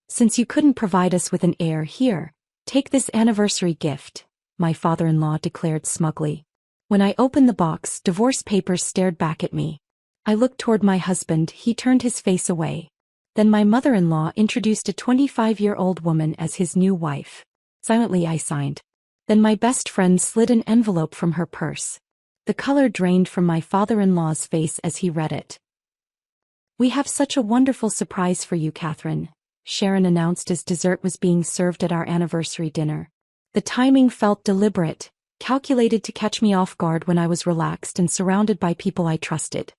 Since you couldn't provide us with an heir, here, take this anniversary gift, my father-in-law declared smugly. When I opened the box, divorce papers stared back at me. I looked toward my husband, he turned his face away. Then my mother-in-law introduced a 25-year-old woman as his new wife. Silently I signed. Then my best friend slid an envelope from her purse. The color drained from my father-in-law's face as he read it. We have such a wonderful surprise for you, Catherine, Sharon announced as dessert was being served at our anniversary dinner. The timing felt deliberate, calculated to catch me off guard when I was relaxed and surrounded by people I trusted.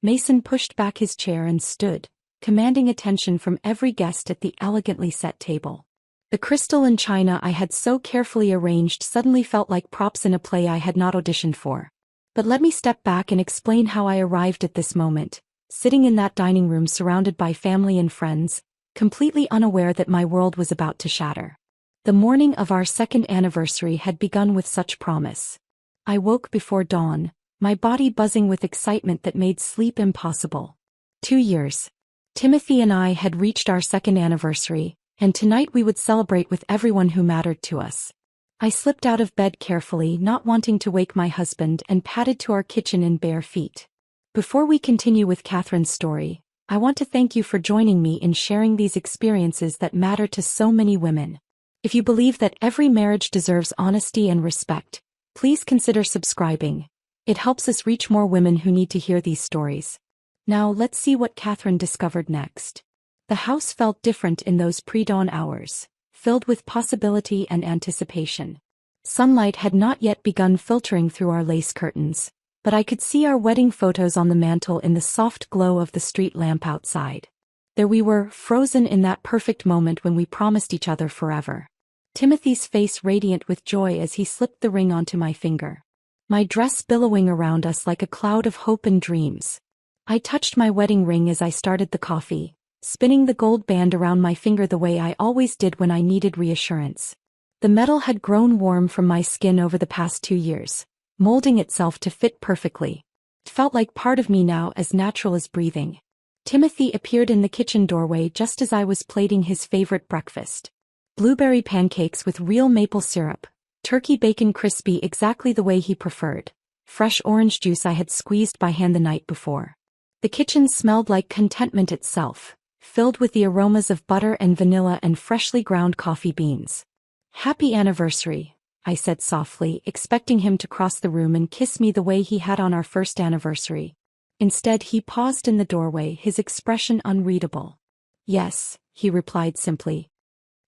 Mason pushed back his chair and stood, commanding attention from every guest at the elegantly set table. The crystal and china I had so carefully arranged suddenly felt like props in a play I had not auditioned for. But let me step back and explain how I arrived at this moment, sitting in that dining room surrounded by family and friends, completely unaware that my world was about to shatter. The morning of our second anniversary had begun with such promise. I woke before dawn, my body buzzing with excitement that made sleep impossible. 2 years. Timothy and I had reached our second anniversary, and tonight we would celebrate with everyone who mattered to us. I slipped out of bed carefully, not wanting to wake my husband, and padded to our kitchen in bare feet. Before we continue with Catherine's story, I want to thank you for joining me in sharing these experiences that matter to so many women. If you believe that every marriage deserves honesty and respect, please consider subscribing. It helps us reach more women who need to hear these stories. Now let's see what Catherine discovered next. The house felt different in those pre-dawn hours, filled with possibility and anticipation. Sunlight had not yet begun filtering through our lace curtains, but I could see our wedding photos on the mantel in the soft glow of the street lamp outside. There we were, frozen in that perfect moment when we promised each other forever. Timothy's face radiant with joy as he slipped the ring onto my finger. My dress billowing around us like a cloud of hope and dreams. I touched my wedding ring as I started the coffee, spinning the gold band around my finger the way I always did when I needed reassurance. The metal had grown warm from my skin over the past 2 years, molding itself to fit perfectly. It felt like part of me now, as natural as breathing. Timothy appeared in the kitchen doorway just as I was plating his favorite breakfast. Blueberry pancakes with real maple syrup, turkey bacon crispy exactly the way he preferred, fresh orange juice I had squeezed by hand the night before. The kitchen smelled like contentment itself, filled with the aromas of butter and vanilla and freshly ground coffee beans. Happy anniversary, I said softly, expecting him to cross the room and kiss me the way he had on our first anniversary. Instead, he paused in the doorway, his expression unreadable. Yes, he replied simply.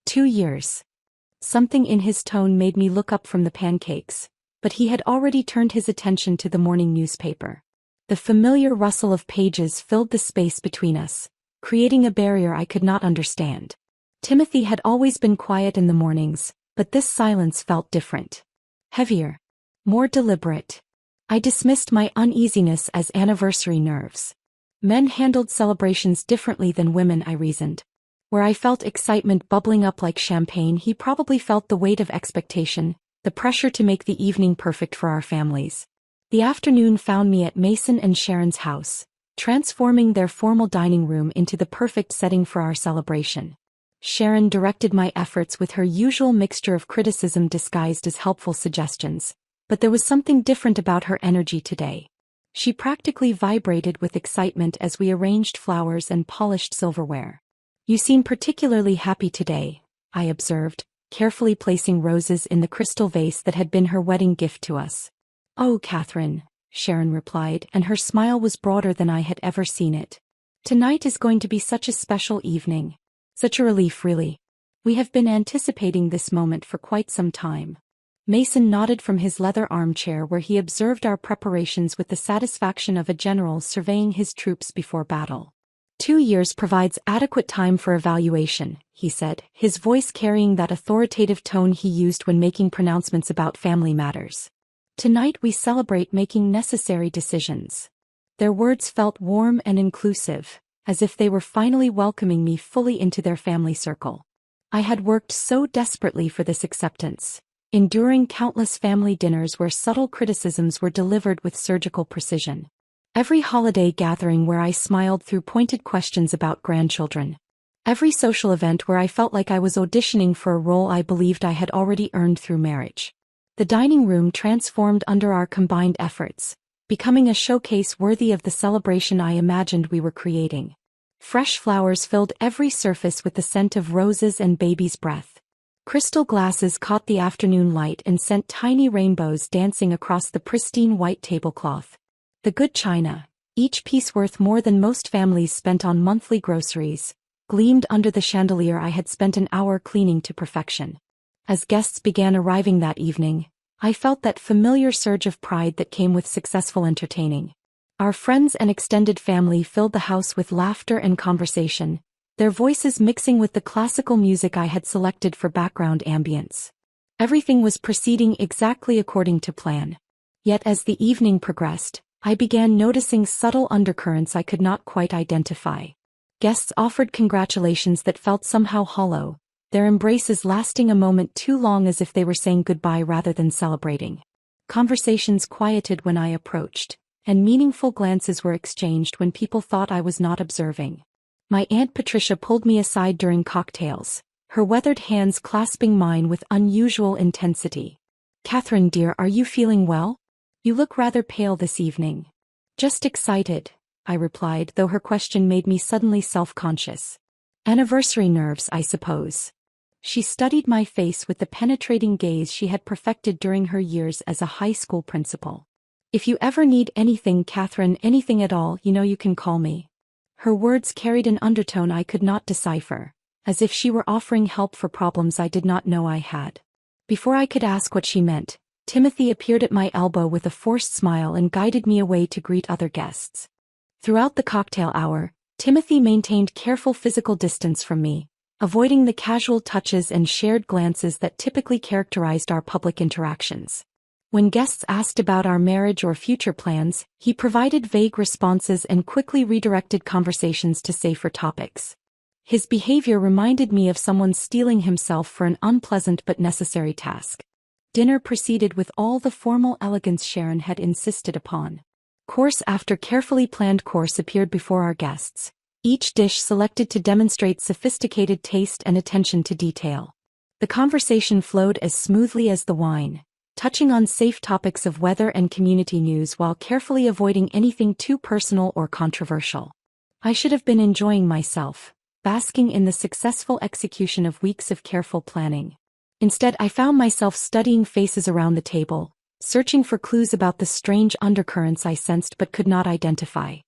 2 years. Something in his tone made me look up from the pancakes, but he had already turned his attention to the morning newspaper. The familiar rustle of pages filled the space between us, creating a barrier I could not understand. Timothy had always been quiet in the mornings, but this silence felt different. Heavier. More deliberate. I dismissed my uneasiness as anniversary nerves. Men handled celebrations differently than women, I reasoned. Where I felt excitement bubbling up like champagne, he probably felt the weight of expectation, the pressure to make the evening perfect for our families. The afternoon found me at Mason and Sharon's house, transforming their formal dining room into the perfect setting for our celebration. Sharon directed my efforts with her usual mixture of criticism disguised as helpful suggestions, but there was something different about her energy today. She practically vibrated with excitement as we arranged flowers and polished silverware. You seem particularly happy today, I observed, carefully placing roses in the crystal vase that had been her wedding gift to us. Oh, Catherine, Sharon replied, and her smile was broader than I had ever seen it. Tonight is going to be such a special evening. Such a relief, really. We have been anticipating this moment for quite some time. Mason nodded from his leather armchair where he observed our preparations with the satisfaction of a general surveying his troops before battle. 2 years provides adequate time for evaluation, he said, his voice carrying that authoritative tone he used when making pronouncements about family matters. Tonight we celebrate making necessary decisions. Their words felt warm and inclusive, as if they were finally welcoming me fully into their family circle. I had worked so desperately for this acceptance, enduring countless family dinners where subtle criticisms were delivered with surgical precision. Every holiday gathering where I smiled through pointed questions about grandchildren. Every social event where I felt like I was auditioning for a role I believed I had already earned through marriage. The dining room transformed under our combined efforts, becoming a showcase worthy of the celebration I imagined we were creating. Fresh flowers filled every surface with the scent of roses and baby's breath. Crystal glasses caught the afternoon light and sent tiny rainbows dancing across the pristine white tablecloth. The good china, each piece worth more than most families spent on monthly groceries, gleamed under the chandelier I had spent an hour cleaning to perfection. As guests began arriving that evening, I felt that familiar surge of pride that came with successful entertaining. Our friends and extended family filled the house with laughter and conversation, their voices mixing with the classical music I had selected for background ambience. Everything was proceeding exactly according to plan. Yet as the evening progressed, I began noticing subtle undercurrents I could not quite identify. Guests offered congratulations that felt somehow hollow, their embraces lasting a moment too long as if they were saying goodbye rather than celebrating. Conversations quieted when I approached, and meaningful glances were exchanged when people thought I was not observing. My Aunt Patricia pulled me aside during cocktails, her weathered hands clasping mine with unusual intensity. "Catherine dear, are you feeling well? You look rather pale this evening." "Just excited," I replied, though her question made me suddenly self-conscious. "Anniversary nerves, I suppose." She studied my face with the penetrating gaze she had perfected during her years as a high school principal. "If you ever need anything, Catherine, anything at all, you know you can call me." Her words carried an undertone I could not decipher, as if she were offering help for problems I did not know I had. Before I could ask what she meant, Timothy appeared at my elbow with a forced smile and guided me away to greet other guests. Throughout the cocktail hour, Timothy maintained careful physical distance from me, avoiding the casual touches and shared glances that typically characterized our public interactions. When guests asked about our marriage or future plans, he provided vague responses and quickly redirected conversations to safer topics. His behavior reminded me of someone steeling himself for an unpleasant but necessary task. Dinner proceeded with all the formal elegance Sharon had insisted upon. Course after carefully planned course appeared before our guests, each dish selected to demonstrate sophisticated taste and attention to detail. The conversation flowed as smoothly as the wine, touching on safe topics of weather and community news while carefully avoiding anything too personal or controversial. I should have been enjoying myself, basking in the successful execution of weeks of careful planning. Instead, I found myself studying faces around the table, searching for clues about the strange undercurrents I sensed but could not identify.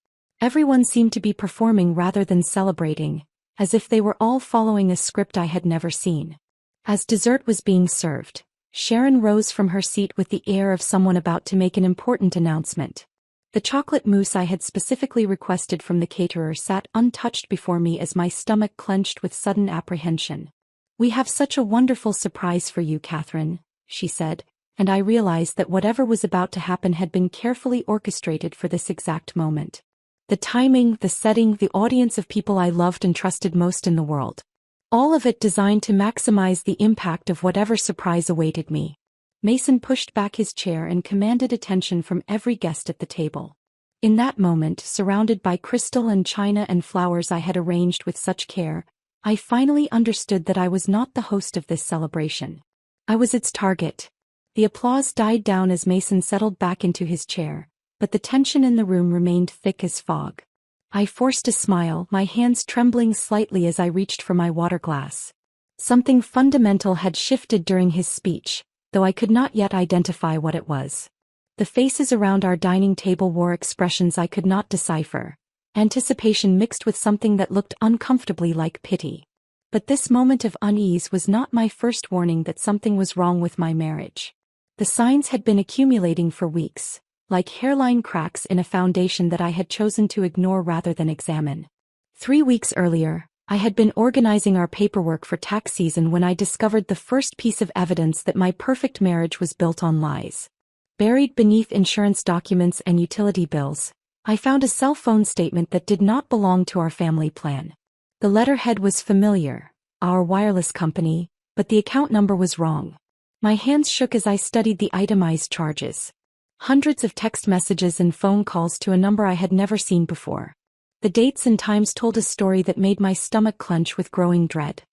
Everyone seemed to be performing rather than celebrating, as if they were all following a script I had never seen. As dessert was being served, Sharon rose from her seat with the air of someone about to make an important announcement. The chocolate mousse I had specifically requested from the caterer sat untouched before me as my stomach clenched with sudden apprehension. "We have such a wonderful surprise for you, Catherine," she said, and I realized that whatever was about to happen had been carefully orchestrated for this exact moment. The timing, the setting, the audience of people I loved and trusted most in the world. All of it designed to maximize the impact of whatever surprise awaited me. Mason pushed back his chair and commanded attention from every guest at the table. In that moment, surrounded by crystal and china and flowers I had arranged with such care, I finally understood that I was not the host of this celebration. I was its target. The applause died down as Mason settled back into his chair, but the tension in the room remained thick as fog. I forced a smile, my hands trembling slightly as I reached for my water glass. Something fundamental had shifted during his speech, though I could not yet identify what it was. The faces around our dining table wore expressions I could not decipher, anticipation mixed with something that looked uncomfortably like pity. But this moment of unease was not my first warning that something was wrong with my marriage. The signs had been accumulating for weeks, like hairline cracks in a foundation that I had chosen to ignore rather than examine. 3 weeks earlier, I had been organizing our paperwork for tax season when I discovered the first piece of evidence that my perfect marriage was built on lies. Buried beneath insurance documents and utility bills, I found a cell phone statement that did not belong to our family plan. The letterhead was familiar, our wireless company, but the account number was wrong. My hands shook as I studied the itemized charges. Hundreds of text messages and phone calls to a number I had never seen before. The dates and times told a story that made my stomach clench with growing dread.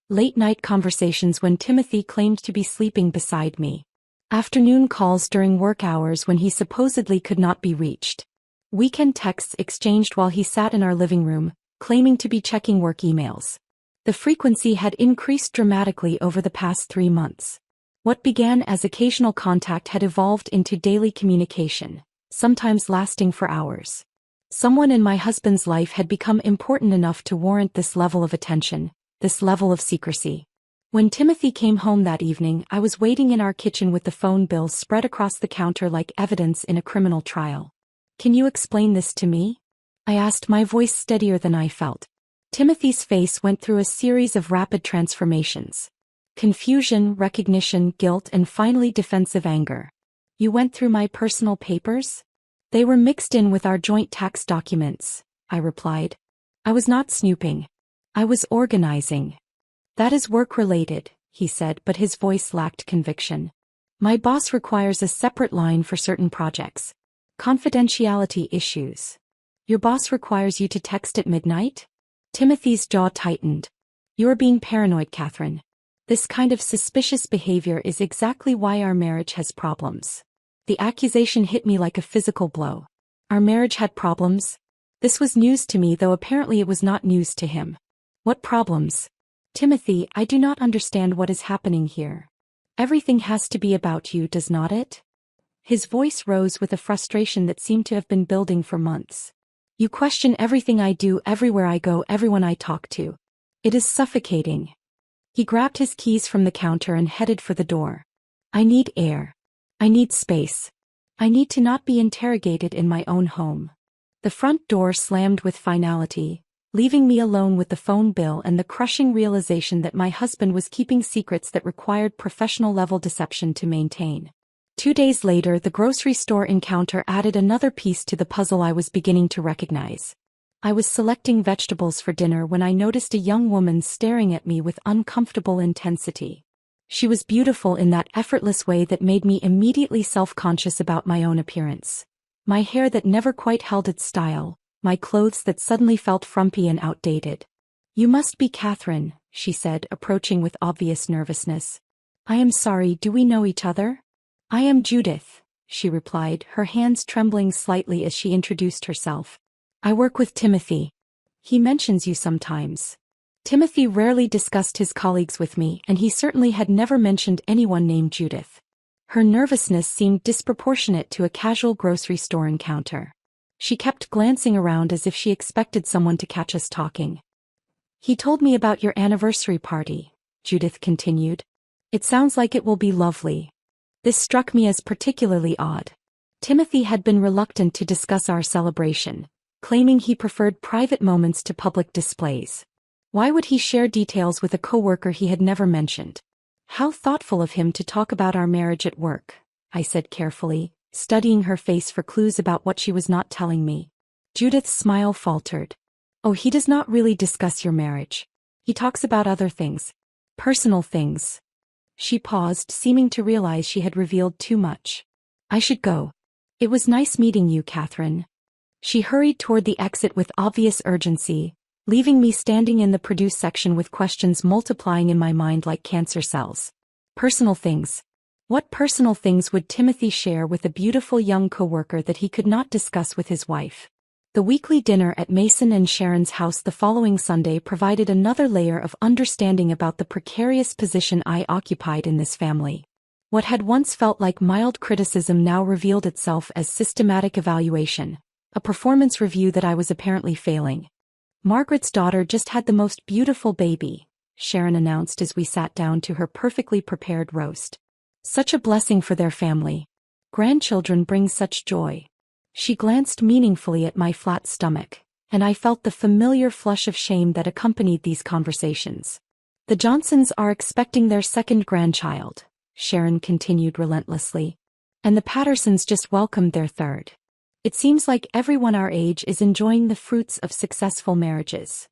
Late-night conversations when Timothy claimed to be sleeping beside me. Afternoon calls during work hours when he supposedly could not be reached. Weekend texts exchanged while he sat in our living room, claiming to be checking work emails. The frequency had increased dramatically over the past 3 months. What began as occasional contact had evolved into daily communication, sometimes lasting for hours. Someone in my husband's life had become important enough to warrant this level of attention, this level of secrecy. When Timothy came home that evening, I was waiting in our kitchen with the phone bill spread across the counter like evidence in a criminal trial. "Can you explain this to me?" I asked, my voice steadier than I felt. Timothy's face went through a series of rapid transformations. Confusion, recognition, guilt, and finally defensive anger. "You went through my personal papers?" "They were mixed in with our joint tax documents," I replied. "I was not snooping. I was organizing." "That is work-related," he said, but his voice lacked conviction. "My boss requires a separate line for certain projects. Confidentiality issues." "Your boss requires you to text at midnight?" Timothy's jaw tightened. "You're being paranoid, Catherine. This kind of suspicious behavior is exactly why our marriage has problems." The accusation hit me like a physical blow. Our marriage had problems? This was news to me, though apparently it was not news to him. "What problems?" "Timothy, I do not understand what is happening here. Everything has to be about you, does not it?" His voice rose with a frustration that seemed to have been building for months. "You question everything I do, everywhere I go, everyone I talk to. It is suffocating." He grabbed his keys from the counter and headed for the door. "I need air. I need space. I need to not be interrogated in my own home." The front door slammed with finality, leaving me alone with the phone bill and the crushing realization that my husband was keeping secrets that required professional-level deception to maintain. 2 days later, the grocery store encounter added another piece to the puzzle I was beginning to recognize. I was selecting vegetables for dinner when I noticed a young woman staring at me with uncomfortable intensity. She was beautiful in that effortless way that made me immediately self-conscious about my own appearance. My hair that never quite held its style, my clothes that suddenly felt frumpy and outdated. "You must be Catherine," she said, approaching with obvious nervousness. "I am sorry, do we know each other?" "I am Judith," she replied, her hands trembling slightly as she introduced herself. "I work with Timothy. He mentions you sometimes." Timothy rarely discussed his colleagues with me, and he certainly had never mentioned anyone named Judith. Her nervousness seemed disproportionate to a casual grocery store encounter. She kept glancing around as if she expected someone to catch us talking. "He told me about your anniversary party," Judith continued. "It sounds like it will be lovely." This struck me as particularly odd. Timothy had been reluctant to discuss our celebration, claiming he preferred private moments to public displays. Why would he share details with a coworker he had never mentioned? "How thoughtful of him to talk about our marriage at work," I said carefully, studying her face for clues about what she was not telling me. Judith's smile faltered. "Oh, he does not really discuss your marriage. He talks about other things. Personal things." She paused, seeming to realize she had revealed too much. "I should go. It was nice meeting you, Catherine." She hurried toward the exit with obvious urgency, leaving me standing in the produce section with questions multiplying in my mind like cancer cells. Personal things. What personal things would Timothy share with a beautiful young coworker that he could not discuss with his wife? The weekly dinner at Mason and Sharon's house the following Sunday provided another layer of understanding about the precarious position I occupied in this family. What had once felt like mild criticism now revealed itself as systematic evaluation, a performance review that I was apparently failing. "Margaret's daughter just had the most beautiful baby," Sharon announced as we sat down to her perfectly prepared roast. "Such a blessing for their family. Grandchildren bring such joy." She glanced meaningfully at my flat stomach, and I felt the familiar flush of shame that accompanied these conversations. "The Johnsons are expecting their second grandchild," Sharon continued relentlessly. "And the Pattersons just welcomed their third. It seems like everyone our age is enjoying the fruits of successful marriages."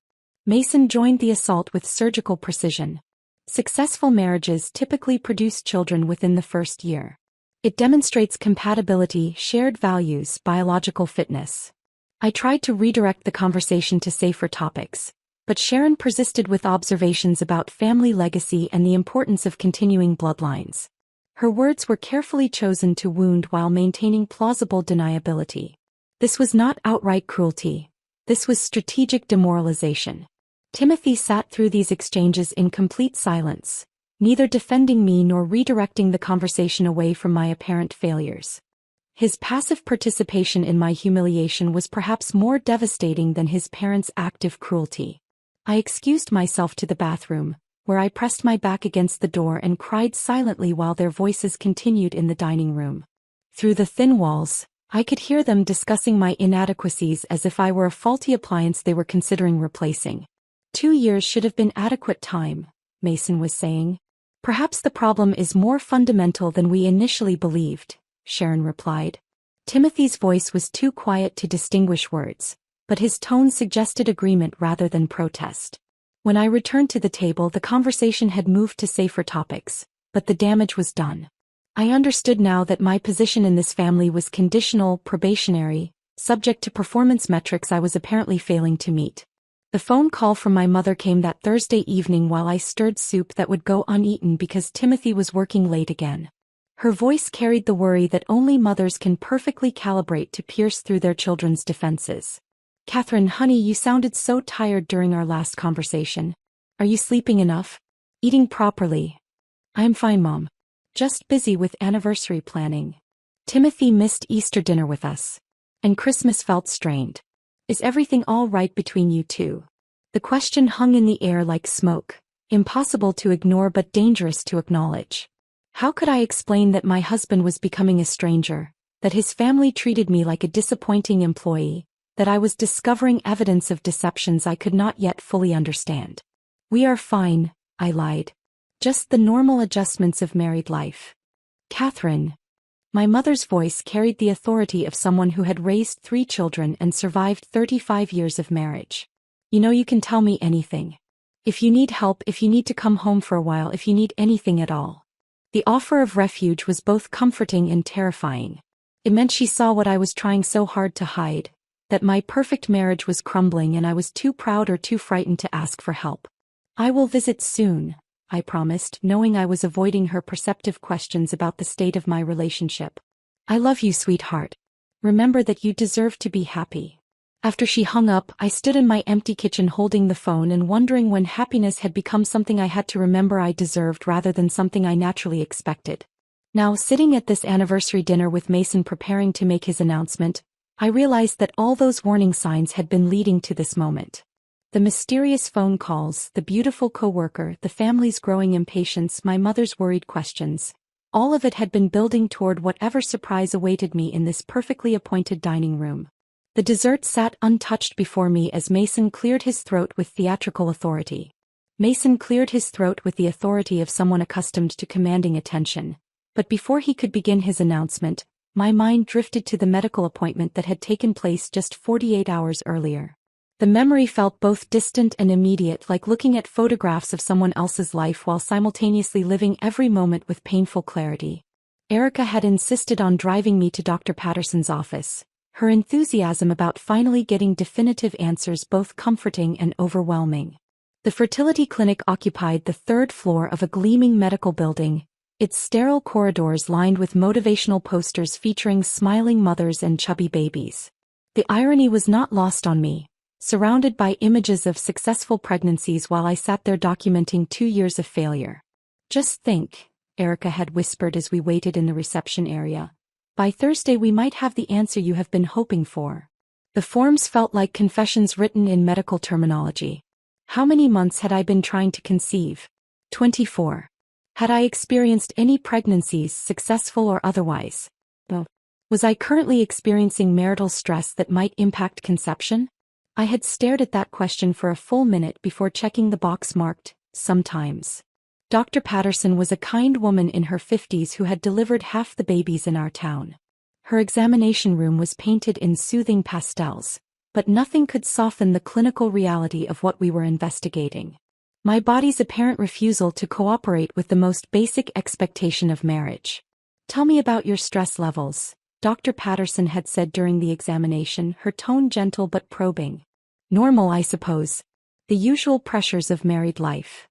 Mason joined the assault with surgical precision. Successful marriages typically produce children within the first year. It demonstrates compatibility, shared values, biological fitness. I tried to redirect the conversation to safer topics, but Sharon persisted with observations about family legacy and the importance of continuing bloodlines. Her words were carefully chosen to wound while maintaining plausible deniability. This was not outright cruelty. This was strategic demoralization. Timothy sat through these exchanges in complete silence, neither defending me nor redirecting the conversation away from my apparent failures. His passive participation in my humiliation was perhaps more devastating than his parents' active cruelty. I excused myself to the bathroom, where I pressed my back against the door and cried silently while their voices continued in the dining room. Through the thin walls, I could hear them discussing my inadequacies as if I were a faulty appliance they were considering replacing. 2 years should have been adequate time, Mason was saying. Perhaps the problem is more fundamental than we initially believed, Sharon replied. Timothy's voice was too quiet to distinguish words, but his tone suggested agreement rather than protest. When I returned to the table, the conversation had moved to safer topics, but the damage was done. I understood now that my position in this family was conditional, probationary, subject to performance metrics I was apparently failing to meet. The phone call from my mother came that Thursday evening while I stirred soup that would go uneaten because Timothy was working late again. Her voice carried the worry that only mothers can perfectly calibrate to pierce through their children's defenses. Catherine, honey, you sounded so tired during our last conversation. Are you sleeping enough? Eating properly? I'm fine, Mom. Just busy with anniversary planning. Timothy missed Easter dinner with us. And Christmas felt strained. Is everything all right between you two? The question hung in the air like smoke, impossible to ignore but dangerous to acknowledge. How could I explain that my husband was becoming a stranger, that his family treated me like a disappointing employee, that I was discovering evidence of deceptions I could not yet fully understand? We are fine, I lied. Just the normal adjustments of married life. Catherine. My mother's voice carried the authority of someone who had raised 3 children and survived 35 years of marriage. You know, you can tell me anything. If you need help, if you need to come home for a while, if you need anything at all. The offer of refuge was both comforting and terrifying. It meant she saw what I was trying so hard to hide, that my perfect marriage was crumbling and I was too proud or too frightened to ask for help. I will visit soon, I promised, knowing I was avoiding her perceptive questions about the state of my relationship. I love you, sweetheart. Remember that you deserve to be happy. After she hung up, I stood in my empty kitchen holding the phone and wondering when happiness had become something I had to remember I deserved rather than something I naturally expected. Now, sitting at this anniversary dinner with Mason preparing to make his announcement, I realized that all those warning signs had been leading to this moment. The mysterious phone calls, the beautiful coworker, the family's growing impatience, my mother's worried questions. All of it had been building toward whatever surprise awaited me in this perfectly appointed dining room. The dessert sat untouched before me as Mason cleared his throat with theatrical authority. Mason cleared his throat with the authority of someone accustomed to commanding attention. But before he could begin his announcement, my mind drifted to the medical appointment that had taken place just 48 hours earlier. The memory felt both distant and immediate, like looking at photographs of someone else's life while simultaneously living every moment with painful clarity. Erica had insisted on driving me to Dr. Patterson's office, her enthusiasm about finally getting definitive answers both comforting and overwhelming. The fertility clinic occupied the 3rd floor of a gleaming medical building, its sterile corridors lined with motivational posters featuring smiling mothers and chubby babies. The irony was not lost on me. Surrounded by images of successful pregnancies while I sat there documenting 2 years of failure. Just think, Erica had whispered as we waited in the reception area. By Thursday we might have the answer you have been hoping for. The forms felt like confessions written in medical terminology. How many months had I been trying to conceive? 24. Had I experienced any pregnancies, successful or otherwise? No. Was I currently experiencing marital stress that might impact conception? I had stared at that question for a full minute before checking the box marked, sometimes. Dr. Patterson was a kind woman in her 50s who had delivered half the babies in our town. Her examination room was painted in soothing pastels, but nothing could soften the clinical reality of what we were investigating. My body's apparent refusal to cooperate with the most basic expectation of marriage. Tell me about your stress levels, Dr. Patterson had said during the examination, her tone gentle but probing. Normal, I suppose. The usual pressures of married life.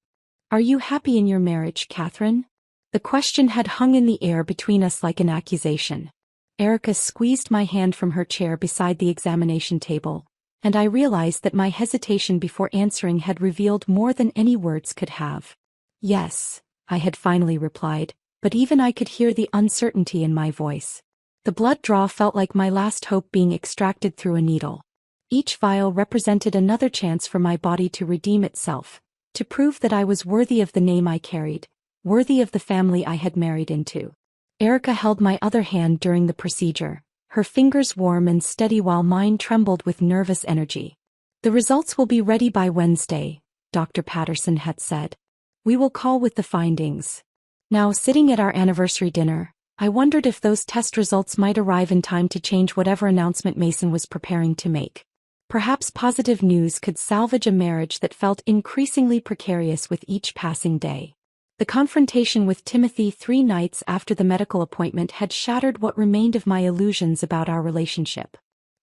Are you happy in your marriage, Catherine? The question had hung in the air between us like an accusation. Erica squeezed my hand from her chair beside the examination table, and I realized that my hesitation before answering had revealed more than any words could have. Yes, I had finally replied, but even I could hear the uncertainty in my voice. The blood draw felt like my last hope being extracted through a needle. Each vial represented another chance for my body to redeem itself, to prove that I was worthy of the name I carried, worthy of the family I had married into. Erica held my other hand during the procedure, her fingers warm and steady while mine trembled with nervous energy. The results will be ready by Wednesday, Dr. Patterson had said. We will call with the findings. Now, sitting at our anniversary dinner, I wondered if those test results might arrive in time to change whatever announcement Mason was preparing to make. Perhaps positive news could salvage a marriage that felt increasingly precarious with each passing day. The confrontation with Timothy 3 nights after the medical appointment had shattered what remained of my illusions about our relationship.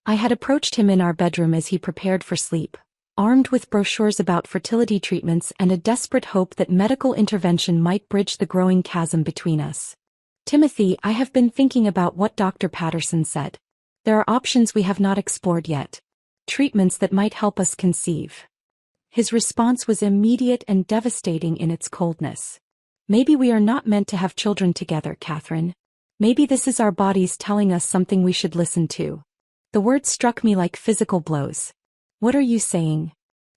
I had approached him in our bedroom as he prepared for sleep, armed with brochures about fertility treatments and a desperate hope that medical intervention might bridge the growing chasm between us. Timothy, I have been thinking about what Dr. Patterson said. There are options we have not explored yet. Treatments that might help us conceive. His response was immediate and devastating in its coldness. Maybe we are not meant to have children together, Catherine. Maybe this is our bodies telling us something we should listen to. The words struck me like physical blows. What are you saying?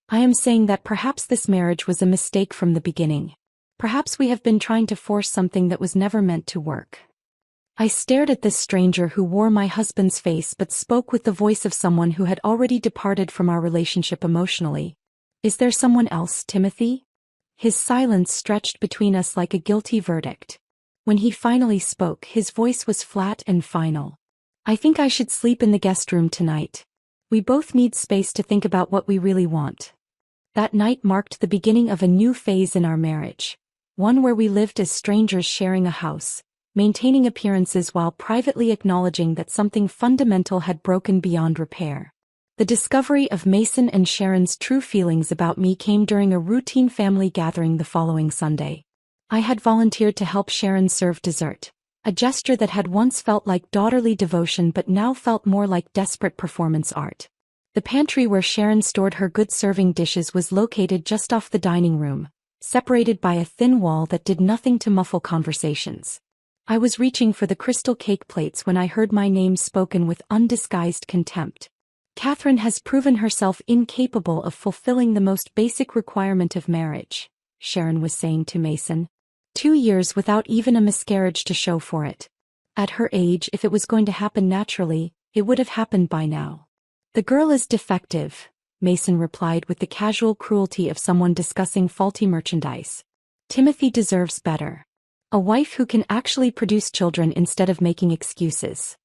I am saying that perhaps this marriage was a mistake from the beginning. Perhaps we have been trying to force something that was never meant to work. I stared at this stranger who wore my husband's face but spoke with the voice of someone who had already departed from our relationship emotionally. Is there someone else, Timothy? His silence stretched between us like a guilty verdict. When he finally spoke, his voice was flat and final. I think I should sleep in the guest room tonight. We both need space to think about what we really want. That night marked the beginning of a new phase in our marriage. One where we lived as strangers sharing a house, maintaining appearances while privately acknowledging that something fundamental had broken beyond repair. The discovery of Mason and Sharon's true feelings about me came during a routine family gathering the following Sunday. I had volunteered to help Sharon serve dessert, a gesture that had once felt like daughterly devotion but now felt more like desperate performance art. The pantry where Sharon stored her good serving dishes was located just off the dining room, separated by a thin wall that did nothing to muffle conversations. I was reaching for the crystal cake plates when I heard my name spoken with undisguised contempt. Catherine has proven herself incapable of fulfilling the most basic requirement of marriage, Sharon was saying to Mason. 2 years without even a miscarriage to show for it. At her age, if it was going to happen naturally, it would have happened by now. The girl is defective, Mason replied with the casual cruelty of someone discussing faulty merchandise. Timothy deserves better. A wife who can actually produce children instead of making excuses.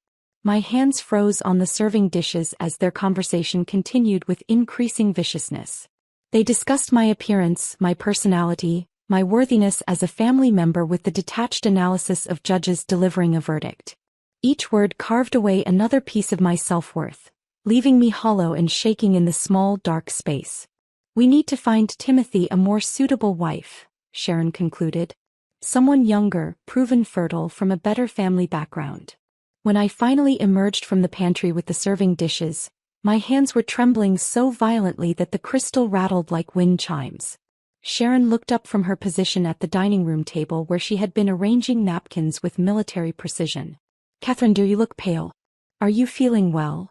My hands froze on the serving dishes as their conversation continued with increasing viciousness. They discussed my appearance, my personality, my worthiness as a family member with the detached analysis of judges delivering a verdict. Each word carved away another piece of my self-worth, leaving me hollow and shaking in the small, dark space. We need to find Timothy a more suitable wife, Sharon concluded. Someone younger, proven fertile from a better family background. When I finally emerged from the pantry with the serving dishes, my hands were trembling so violently that the crystal rattled like wind chimes. Sharon looked up from her position at the dining room table where she had been arranging napkins with military precision. Catherine, do you look pale? Are you feeling well?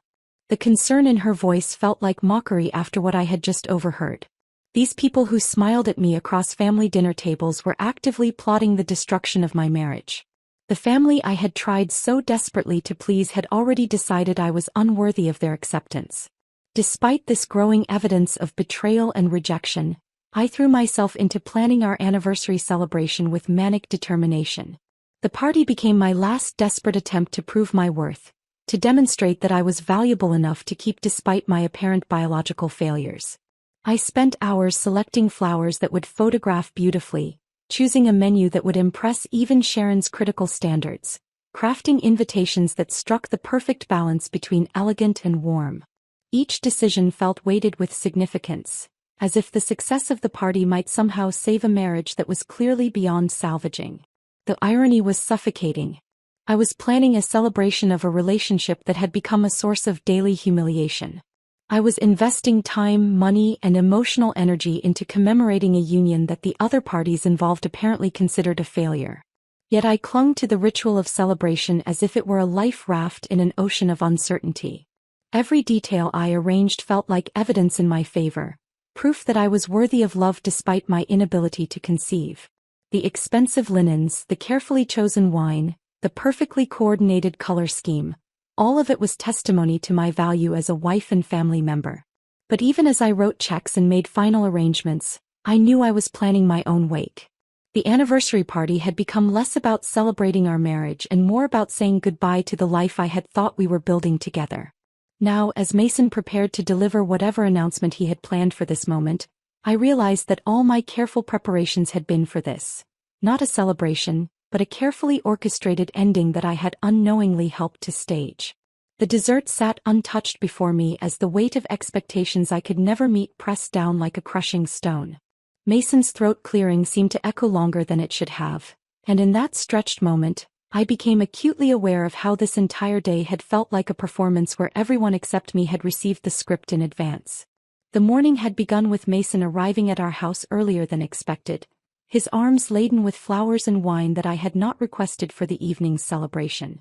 The concern in her voice felt like mockery after what I had just overheard. These people who smiled at me across family dinner tables were actively plotting the destruction of my marriage. The family I had tried so desperately to please had already decided I was unworthy of their acceptance. Despite this growing evidence of betrayal and rejection, I threw myself into planning our anniversary celebration with manic determination. The party became my last desperate attempt to prove my worth, to demonstrate that I was valuable enough to keep despite my apparent biological failures. I spent hours selecting flowers that would photograph beautifully, choosing a menu that would impress even Sharon's critical standards, crafting invitations that struck the perfect balance between elegant and warm. Each decision felt weighted with significance, as if the success of the party might somehow save a marriage that was clearly beyond salvaging. The irony was suffocating. I was planning a celebration of a relationship that had become a source of daily humiliation. I was investing time, money, and emotional energy into commemorating a union that the other parties involved apparently considered a failure. Yet I clung to the ritual of celebration as if it were a life raft in an ocean of uncertainty. Every detail I arranged felt like evidence in my favor, proof that I was worthy of love despite my inability to conceive. The expensive linens, the carefully chosen wine, the perfectly coordinated color scheme, all of it was testimony to my value as a wife and family member. But even as I wrote checks and made final arrangements, I knew I was planning my own wake. The anniversary party had become less about celebrating our marriage and more about saying goodbye to the life I had thought we were building together. Now, as Mason prepared to deliver whatever announcement he had planned for this moment, I realized that all my careful preparations had been for this. Not a celebration, but a carefully orchestrated ending that I had unknowingly helped to stage. The dessert sat untouched before me as the weight of expectations I could never meet pressed down like a crushing stone. Mason's throat clearing seemed to echo longer than it should have, and in that stretched moment, I became acutely aware of how this entire day had felt like a performance where everyone except me had received the script in advance. The morning had begun with Mason arriving at our house earlier than expected, his arms laden with flowers and wine that I had not requested for the evening's celebration.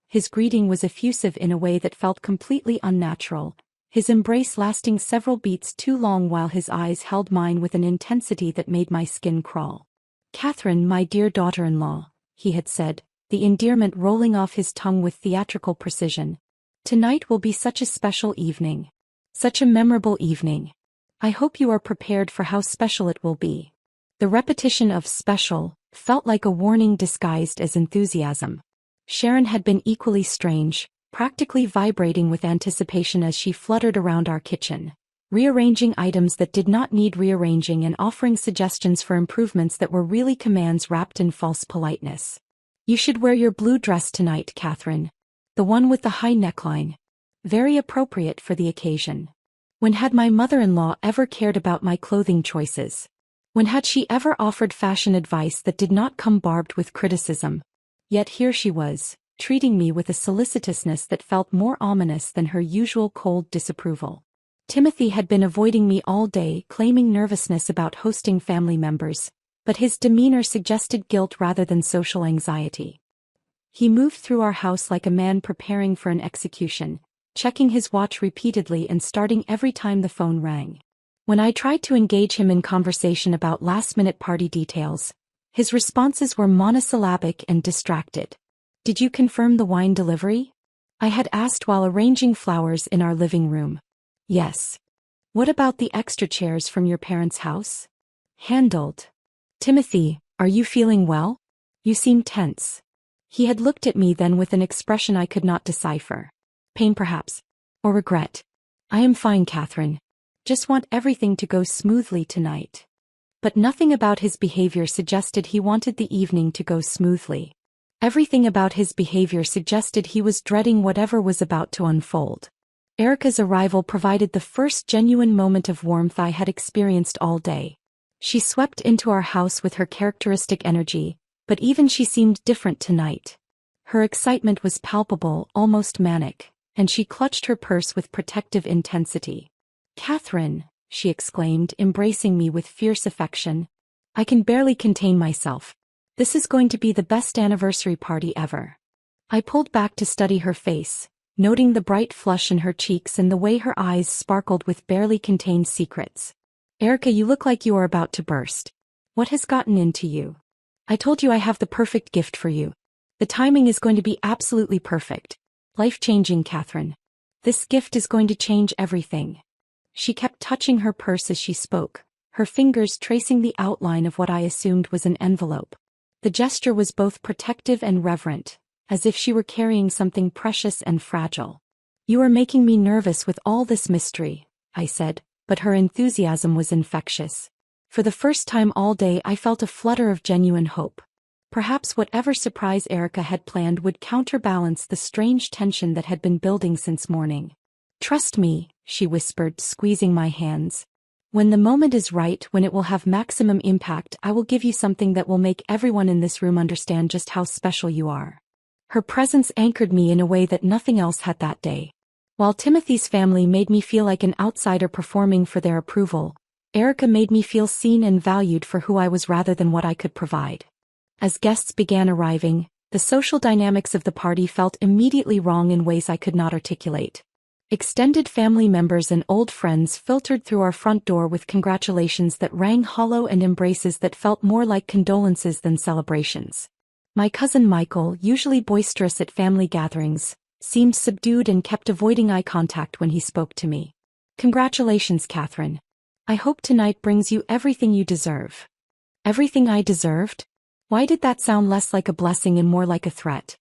His greeting was effusive in a way that felt completely unnatural, his embrace lasting several beats too long while his eyes held mine with an intensity that made my skin crawl. "Catherine, my dear daughter-in-law," he had said, the endearment rolling off his tongue with theatrical precision. "Tonight will be such a special evening. Such a memorable evening. I hope you are prepared for how special it will be." The repetition of "special" felt like a warning disguised as enthusiasm. Sharon had been equally strange, practically vibrating with anticipation as she fluttered around our kitchen, rearranging items that did not need rearranging and offering suggestions for improvements that were really commands wrapped in false politeness. "You should wear your blue dress tonight, Catherine. The one with the high neckline. Very appropriate for the occasion." When had my mother-in-law ever cared about my clothing choices? When had she ever offered fashion advice that did not come barbed with criticism? Yet here she was, treating me with a solicitousness that felt more ominous than her usual cold disapproval. Timothy had been avoiding me all day, claiming nervousness about hosting family members, but his demeanor suggested guilt rather than social anxiety. He moved through our house like a man preparing for an execution, checking his watch repeatedly and starting every time the phone rang. When I tried to engage him in conversation about last-minute party details, his responses were monosyllabic and distracted. "Did you confirm the wine delivery?" I had asked while arranging flowers in our living room. "Yes." "What about the extra chairs from your parents' house?" "Handled." "Timothy, are you feeling well? You seem tense." He had looked at me then with an expression I could not decipher. "Pain perhaps. Or regret." "I am fine, Catherine. Just want everything to go smoothly tonight." But nothing about his behavior suggested he wanted the evening to go smoothly. Everything about his behavior suggested he was dreading whatever was about to unfold. Erica's arrival provided the first genuine moment of warmth I had experienced all day. She swept into our house with her characteristic energy, but even she seemed different tonight. Her excitement was palpable, almost manic, and she clutched her purse with protective intensity. "Catherine," she exclaimed, embracing me with fierce affection. "I can barely contain myself. This is going to be the best anniversary party ever." I pulled back to study her face, noting the bright flush in her cheeks and the way her eyes sparkled with barely contained secrets. "Erica, you look like you are about to burst. What has gotten into you?" "I told you I have the perfect gift for you. The timing is going to be absolutely perfect. Life-changing, Catherine. This gift is going to change everything." She kept touching her purse as she spoke, her fingers tracing the outline of what I assumed was an envelope. The gesture was both protective and reverent, as if she were carrying something precious and fragile. "You are making me nervous with all this mystery," I said, but her enthusiasm was infectious. For the first time all day I felt a flutter of genuine hope. Perhaps whatever surprise Erica had planned would counterbalance the strange tension that had been building since morning. "Trust me," she whispered, squeezing my hands. "When the moment is right, when it will have maximum impact, I will give you something that will make everyone in this room understand just how special you are." Her presence anchored me in a way that nothing else had that day. While Timothy's family made me feel like an outsider performing for their approval, Erica made me feel seen and valued for who I was rather than what I could provide. As guests began arriving, the social dynamics of the party felt immediately wrong in ways I could not articulate. Extended family members and old friends filtered through our front door with congratulations that rang hollow and embraces that felt more like condolences than celebrations. My cousin Michael, usually boisterous at family gatherings, seemed subdued and kept avoiding eye contact when he spoke to me. "Congratulations, Catherine. I hope tonight brings you everything you deserve." Everything I deserved? Why did that sound less like a blessing and more like a threat?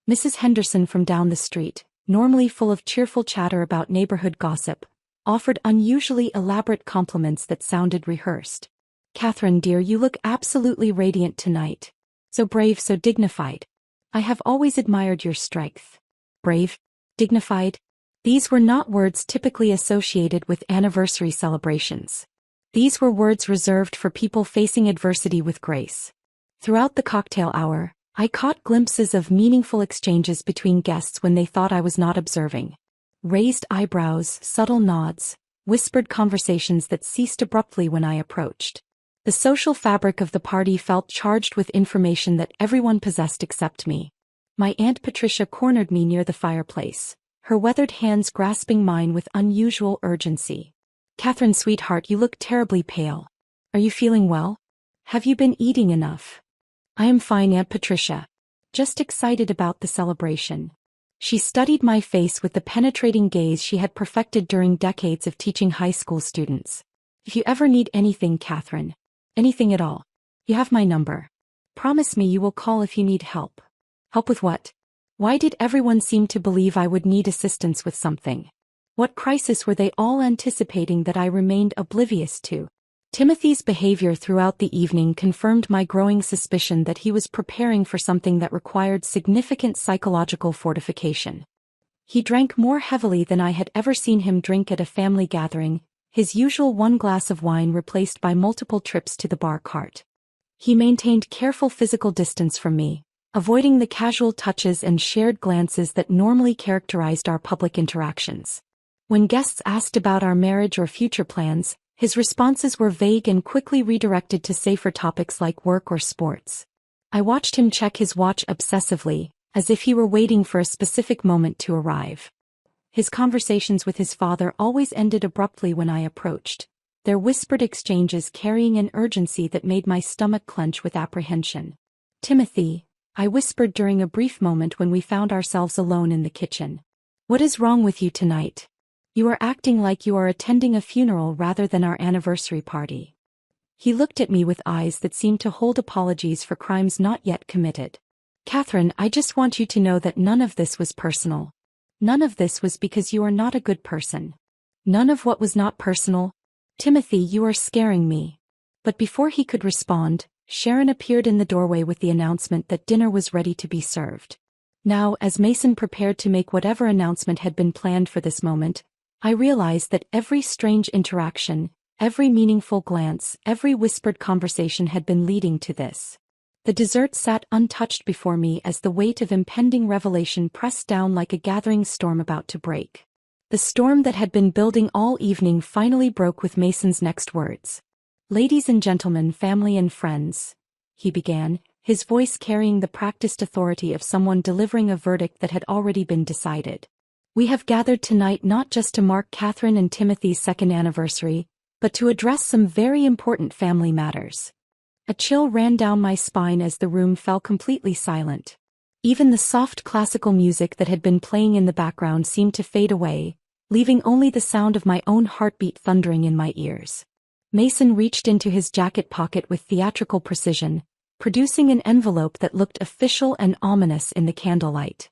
Mrs. Henderson from down the street, normally full of cheerful chatter about neighborhood gossip, offered unusually elaborate compliments that sounded rehearsed. "Catherine, dear, you look absolutely radiant tonight. So brave, so dignified. I have always admired your strength." Brave? Dignified? These were not words typically associated with anniversary celebrations. These were words reserved for people facing adversity with grace. Throughout the cocktail hour, I caught glimpses of meaningful exchanges between guests when they thought I was not observing. Raised eyebrows, subtle nods, whispered conversations that ceased abruptly when I approached. The social fabric of the party felt charged with information that everyone possessed except me. My Aunt Patricia cornered me near the fireplace, her weathered hands grasping mine with unusual urgency. "Catherine, sweetheart, you look terribly pale. Are you feeling well? Have you been eating enough?" "I am fine, Aunt Patricia. Just excited about the celebration." She studied my face with the penetrating gaze she had perfected during decades of teaching high school students. "If you ever need anything, Catherine, anything at all, you have my number. Promise me you will call if you need help." Help with what? Why did everyone seem to believe I would need assistance with something? What crisis were they all anticipating that I remained oblivious to? Timothy's behavior throughout the evening confirmed my growing suspicion that he was preparing for something that required significant psychological fortification. He drank more heavily than I had ever seen him drink at a family gathering, his usual one glass of wine replaced by multiple trips to the bar cart. He maintained careful physical distance from me, avoiding the casual touches and shared glances that normally characterized our public interactions. When guests asked about our marriage or future plans, his responses were vague and quickly redirected to safer topics like work or sports. I watched him check his watch obsessively, as if he were waiting for a specific moment to arrive. His conversations with his father always ended abruptly when I approached, their whispered exchanges carrying an urgency that made my stomach clench with apprehension. "Timothy," I whispered during a brief moment when we found ourselves alone in the kitchen. "What is wrong with you tonight? You are acting like you are attending a funeral rather than our anniversary party." He looked at me with eyes that seemed to hold apologies for crimes not yet committed. "Catherine, I just want you to know that none of this was personal. None of this was because you are not a good person. None of what was not personal. Timothy, you are scaring me." But before he could respond, Sharon appeared in the doorway with the announcement that dinner was ready to be served. Now, as Mason prepared to make whatever announcement had been planned for this moment, I realized that every strange interaction, every meaningful glance, every whispered conversation had been leading to this. The dessert sat untouched before me as the weight of impending revelation pressed down like a gathering storm about to break. The storm that had been building all evening finally broke with Mason's next words. "Ladies and gentlemen, family and friends," he began, his voice carrying the practiced authority of someone delivering a verdict that had already been decided. "We have gathered tonight not just to mark Catherine and Timothy's second anniversary, but to address some very important family matters." A chill ran down my spine as the room fell completely silent. Even the soft classical music that had been playing in the background seemed to fade away, leaving only the sound of my own heartbeat thundering in my ears. Mason reached into his jacket pocket with theatrical precision, producing an envelope that looked official and ominous in the candlelight.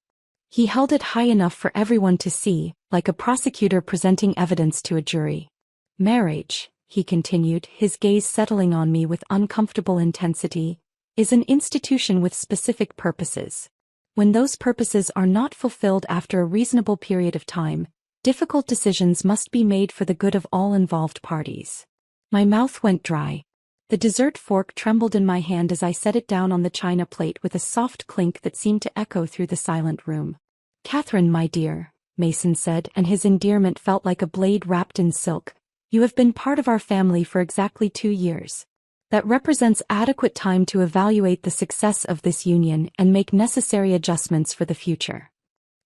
He held it high enough for everyone to see, like a prosecutor presenting evidence to a jury. "Marriage," he continued, his gaze settling on me with uncomfortable intensity, is an institution with specific purposes. When those purposes are not fulfilled after a reasonable period of time, difficult decisions must be made for the good of all involved parties. My mouth went dry. The dessert fork trembled in my hand as I set it down on the china plate with a soft clink that seemed to echo through the silent room. "Catherine, my dear," Mason said, and his endearment felt like a blade wrapped in silk. "You have been part of our family for exactly 2 years. That represents adequate time to evaluate the success of this union and make necessary adjustments for the future."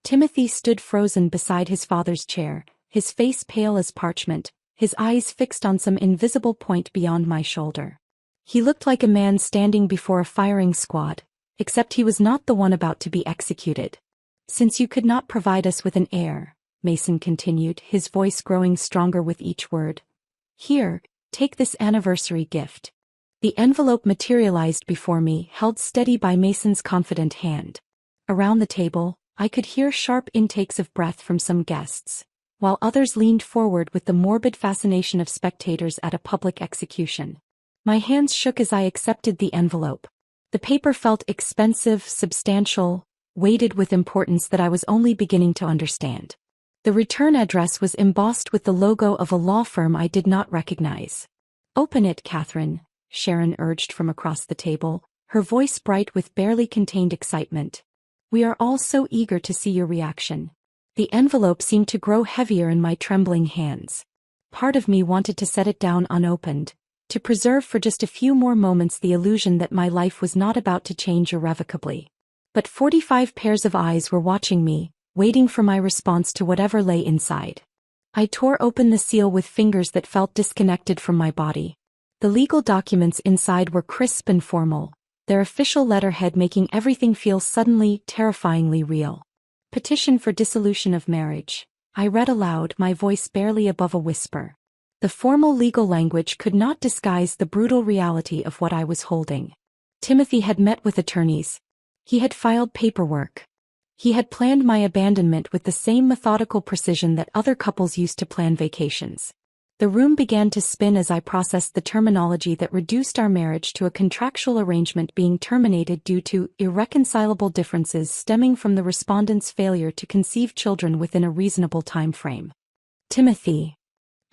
Timothy stood frozen beside his father's chair, his face pale as parchment, his eyes fixed on some invisible point beyond my shoulder. He looked like a man standing before a firing squad, except he was not the one about to be executed. "Since you could not provide us with an heir," Mason continued, his voice growing stronger with each word, "here, take this anniversary gift." The envelope materialized before me, held steady by Mason's confident hand. Around the table, I could hear sharp intakes of breath from some guests, while others leaned forward with the morbid fascination of spectators at a public execution. My hands shook as I accepted the envelope. The paper felt expensive, substantial, weighted with importance that I was only beginning to understand. The return address was embossed with the logo of a law firm I did not recognize. "Open it, Catherine," Sharon urged from across the table, her voice bright with barely contained excitement. "We are all so eager to see your reaction." The envelope seemed to grow heavier in my trembling hands. Part of me wanted to set it down unopened, to preserve for just a few more moments the illusion that my life was not about to change irrevocably. But 45 pairs of eyes were watching me, waiting for my response to whatever lay inside. I tore open the seal with fingers that felt disconnected from my body. The legal documents inside were crisp and formal, their official letterhead making everything feel suddenly, terrifyingly real. "Petition for dissolution of marriage," I read aloud, my voice barely above a whisper. The formal legal language could not disguise the brutal reality of what I was holding. Timothy had met with attorneys. He had filed paperwork. He had planned my abandonment with the same methodical precision that other couples used to plan vacations. The room began to spin as I processed the terminology that reduced our marriage to a contractual arrangement being terminated due to irreconcilable differences stemming from the respondent's failure to conceive children within a reasonable time frame. "Timothy."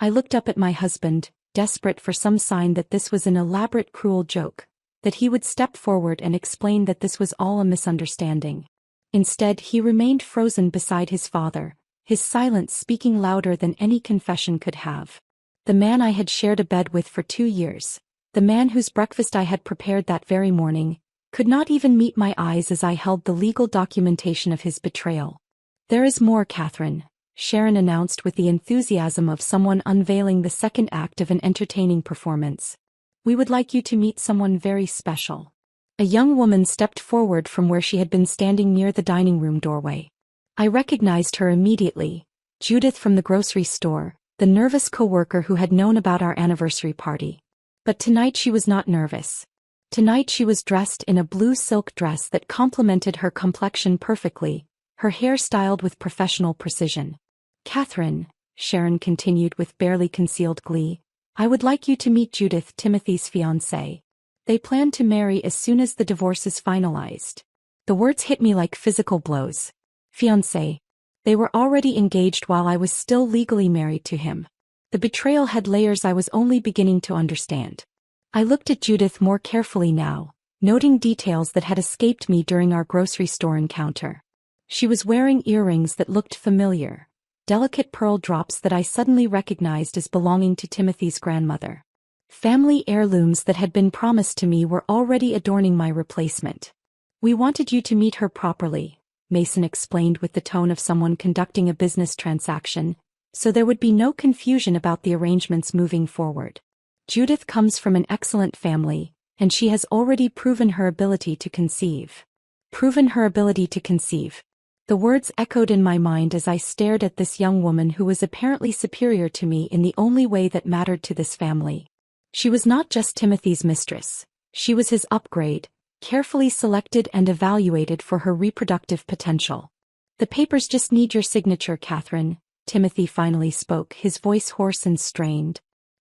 I looked up at my husband, desperate for some sign that this was an elaborate cruel joke, that he would step forward and explain that this was all a misunderstanding. Instead, he remained frozen beside his father, his silence speaking louder than any confession could have. The man I had shared a bed with for 2 years, the man whose breakfast I had prepared that very morning, could not even meet my eyes as I held the legal documentation of his betrayal. "There is more, Catherine," Sharon announced with the enthusiasm of someone unveiling the second act of an entertaining performance. "We would like you to meet someone very special." A young woman stepped forward from where she had been standing near the dining room doorway. I recognized her immediately, Judith from the grocery store, the nervous co-worker who had known about our anniversary party. But tonight she was not nervous. Tonight she was dressed in a blue silk dress that complemented her complexion perfectly, her hair styled with professional precision. "Catherine," Sharon continued with barely concealed glee, "I would like you to meet Judith, Timothy's fiancée. They plan to marry as soon as the divorce is finalized." The words hit me like physical blows. Fiancé. They were already engaged while I was still legally married to him. The betrayal had layers I was only beginning to understand. I looked at Judith more carefully now, noting details that had escaped me during our grocery store encounter. She was wearing earrings that looked familiar, delicate pearl drops that I suddenly recognized as belonging to Timothy's grandmother. Family heirlooms that had been promised to me were already adorning my replacement. "We wanted you to meet her properly," Mason explained with the tone of someone conducting a business transaction, "so there would be no confusion about the arrangements moving forward. Judith comes from an excellent family, and she has already proven her ability to conceive." Proven her ability to conceive. The words echoed in my mind as I stared at this young woman who was apparently superior to me in the only way that mattered to this family. She was not just Timothy's mistress. She was his upgrade, carefully selected and evaluated for her reproductive potential. "The papers just need your signature, Catherine," Timothy finally spoke, his voice hoarse and strained.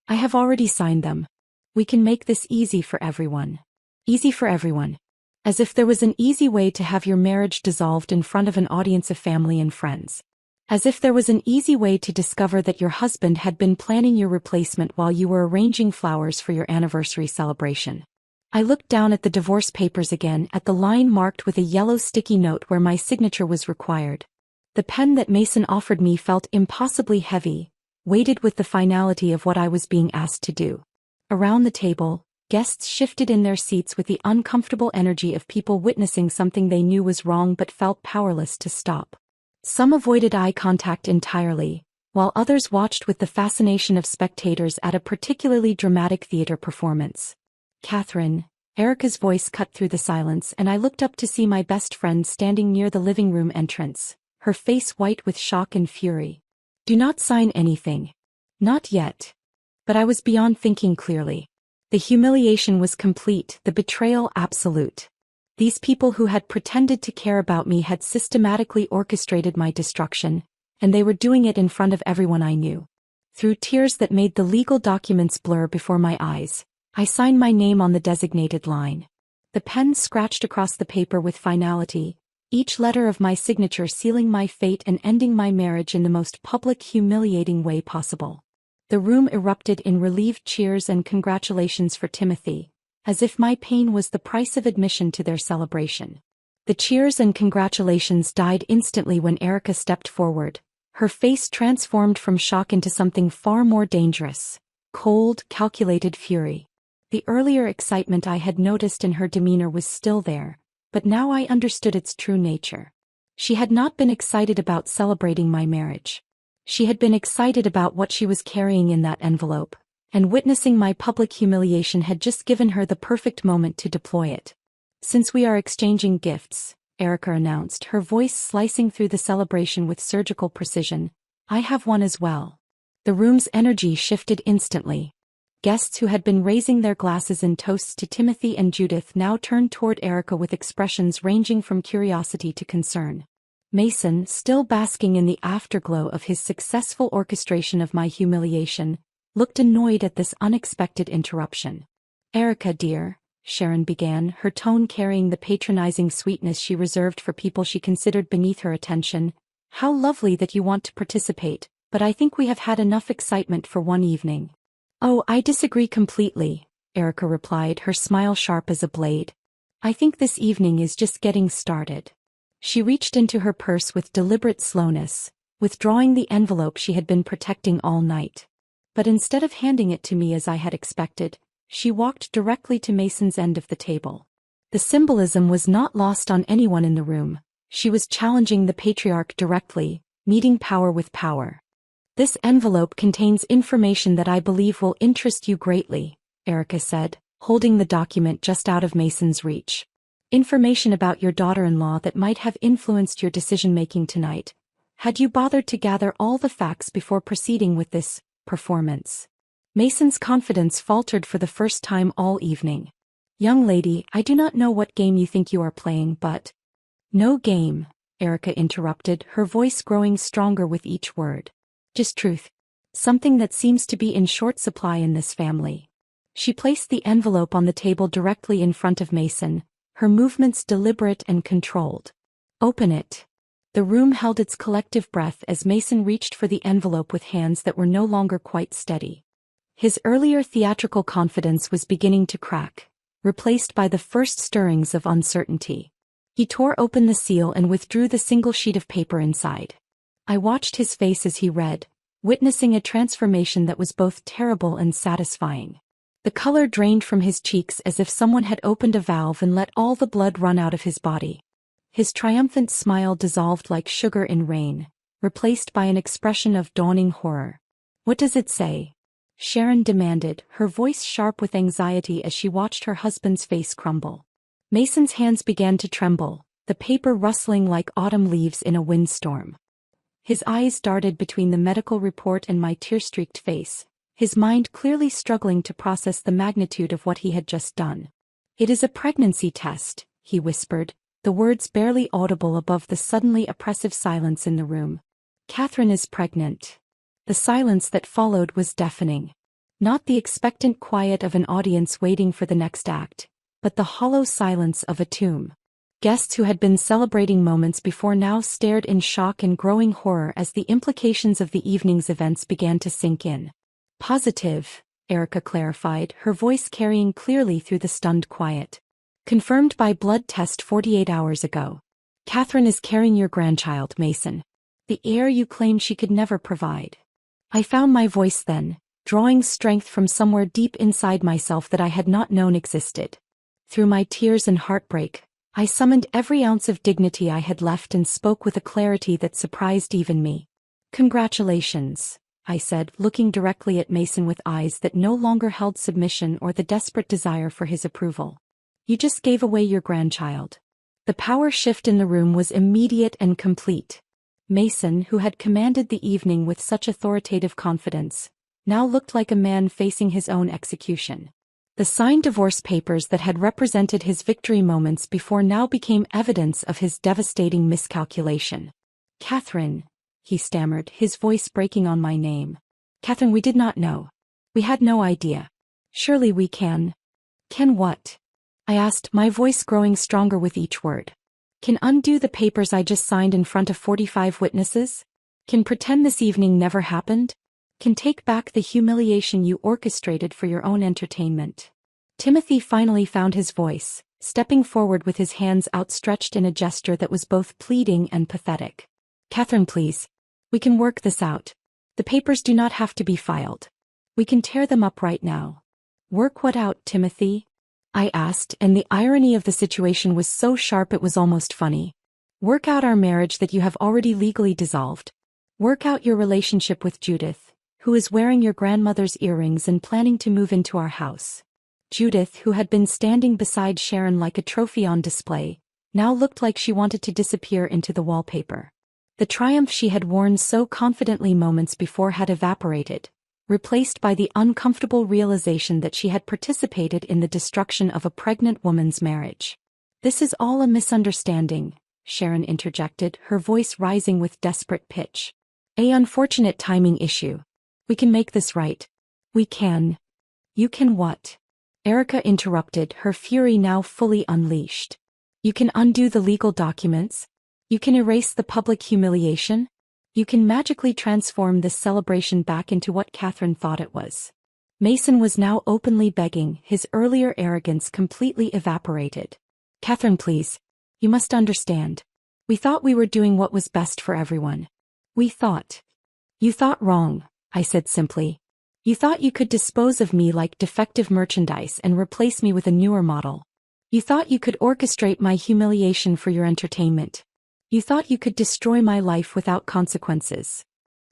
"I have already signed them. We can make this easy for everyone." Easy for everyone. As if there was an easy way to have your marriage dissolved in front of an audience of family and friends. As if there was an easy way to discover that your husband had been planning your replacement while you were arranging flowers for your anniversary celebration. I looked down at the divorce papers again, at the line marked with a yellow sticky note where my signature was required. The pen that Mason offered me felt impossibly heavy, weighted with the finality of what I was being asked to do. Around the table, guests shifted in their seats with the uncomfortable energy of people witnessing something they knew was wrong but felt powerless to stop. Some avoided eye contact entirely, while others watched with the fascination of spectators at a particularly dramatic theater performance. "Catherine," Erica's voice cut through the silence, and I looked up to see my best friend standing near the living room entrance, her face white with shock and fury. "Do not sign anything." "Not yet." But I was beyond thinking clearly. The humiliation was complete, the betrayal absolute. These people who had pretended to care about me had systematically orchestrated my destruction, and they were doing it in front of everyone I knew. Through tears that made the legal documents blur before my eyes, I signed my name on the designated line. The pen scratched across the paper with finality, each letter of my signature sealing my fate and ending my marriage in the most public, humiliating way possible. The room erupted in relieved cheers and congratulations for Timothy, as if my pain was the price of admission to their celebration. The cheers and congratulations died instantly when Erica stepped forward, her face transformed from shock into something far more dangerous: cold, calculated fury. The earlier excitement I had noticed in her demeanor was still there, but now I understood its true nature. She had not been excited about celebrating my marriage. She had been excited about what she was carrying in that envelope, and witnessing my public humiliation had just given her the perfect moment to deploy it. "Since we are exchanging gifts," Erica announced, her voice slicing through the celebration with surgical precision, "I have one as well." The room's energy shifted instantly. Guests who had been raising their glasses in toasts to Timothy and Judith now turned toward Erica with expressions ranging from curiosity to concern. Mason, still basking in the afterglow of his successful orchestration of my humiliation, looked annoyed at this unexpected interruption. "Erica, dear," Sharon began, her tone carrying the patronizing sweetness she reserved for people she considered beneath her attention, "how lovely that you want to participate, but I think we have had enough excitement for one evening." "Oh, I disagree completely," Erica replied, her smile sharp as a blade. "I think this evening is just getting started." She reached into her purse with deliberate slowness, withdrawing the envelope she had been protecting all night. But instead of handing it to me as I had expected, she walked directly to Mason's end of the table. The symbolism was not lost on anyone in the room. She was challenging the patriarch directly, meeting power with power. "This envelope contains information that I believe will interest you greatly," Erica said, holding the document just out of Mason's reach. "Information about your daughter-in-law that might have influenced your decision-making tonight. Had you bothered to gather all the facts before proceeding with this performance?" Mason's confidence faltered for the first time all evening. "Young lady, I do not know what game you think you are playing, but—" "No game," Erica interrupted, her voice growing stronger with each word. "Just truth. Something that seems to be in short supply in this family." She placed the envelope on the table directly in front of Mason, her movements deliberate and controlled. "Open it." The room held its collective breath as Mason reached for the envelope with hands that were no longer quite steady. His earlier theatrical confidence was beginning to crack, replaced by the first stirrings of uncertainty. He tore open the seal and withdrew the single sheet of paper inside. I watched his face as he read, witnessing a transformation that was both terrible and satisfying. The color drained from his cheeks as if someone had opened a valve and let all the blood run out of his body. His triumphant smile dissolved like sugar in rain, replaced by an expression of dawning horror. "What does it say?" Sharon demanded, her voice sharp with anxiety as she watched her husband's face crumble. Mason's hands began to tremble, the paper rustling like autumn leaves in a windstorm. His eyes darted between the medical report and my tear-streaked face, his mind clearly struggling to process the magnitude of what he had just done. "It is a pregnancy test," he whispered, the words barely audible above the suddenly oppressive silence in the room. "Catherine is pregnant." The silence that followed was deafening. Not the expectant quiet of an audience waiting for the next act, but the hollow silence of a tomb. Guests who had been celebrating moments before now stared in shock and growing horror as the implications of the evening's events began to sink in. Positive, Erica clarified, her voice carrying clearly through the stunned quiet. Confirmed by blood test 48 hours ago. Catherine is carrying your grandchild, Mason. The heir you claimed she could never provide. I found my voice then, drawing strength from somewhere deep inside myself that I had not known existed. Through my tears and heartbreak, I summoned every ounce of dignity I had left and spoke with a clarity that surprised even me. Congratulations, I said, looking directly at Mason with eyes that no longer held submission or the desperate desire for his approval. You just gave away your grandchild. The power shift in the room was immediate and complete. Mason, who had commanded the evening with such authoritative confidence, now looked like a man facing his own execution. The signed divorce papers that had represented his victory moments before now became evidence of his devastating miscalculation. Catherine, he stammered, his voice breaking on my name. Catherine, we did not know. We had no idea. Surely we can. Can what? I asked, my voice growing stronger with each word. Can undo the papers I just signed in front of 45 witnesses? Can pretend this evening never happened? Can take back the humiliation you orchestrated for your own entertainment? Timothy finally found his voice, stepping forward with his hands outstretched in a gesture that was both pleading and pathetic. Catherine, please. We can work this out. The papers do not have to be filed. We can tear them up right now. Work what out, Timothy? I asked, and the irony of the situation was so sharp it was almost funny. Work out our marriage that you have already legally dissolved. Work out your relationship with Judith, who is wearing your grandmother's earrings and planning to move into our house. Judith, who had been standing beside Sharon like a trophy on display, now looked like she wanted to disappear into the wallpaper. The triumph she had worn so confidently moments before had evaporated, replaced by the uncomfortable realization that she had participated in the destruction of a pregnant woman's marriage. This is all a misunderstanding, Sharon interjected, her voice rising with desperate pitch. An unfortunate timing issue. We can make this right. We can. You can what? Erica interrupted, her fury now fully unleashed. You can undo the legal documents. You can erase the public humiliation. You can magically transform this celebration back into what Catherine thought it was. Mason was now openly begging, his earlier arrogance completely evaporated. Catherine, please. You must understand. We thought we were doing what was best for everyone. We thought. You thought wrong, I said simply. You thought you could dispose of me like defective merchandise and replace me with a newer model. You thought you could orchestrate my humiliation for your entertainment. You thought you could destroy my life without consequences.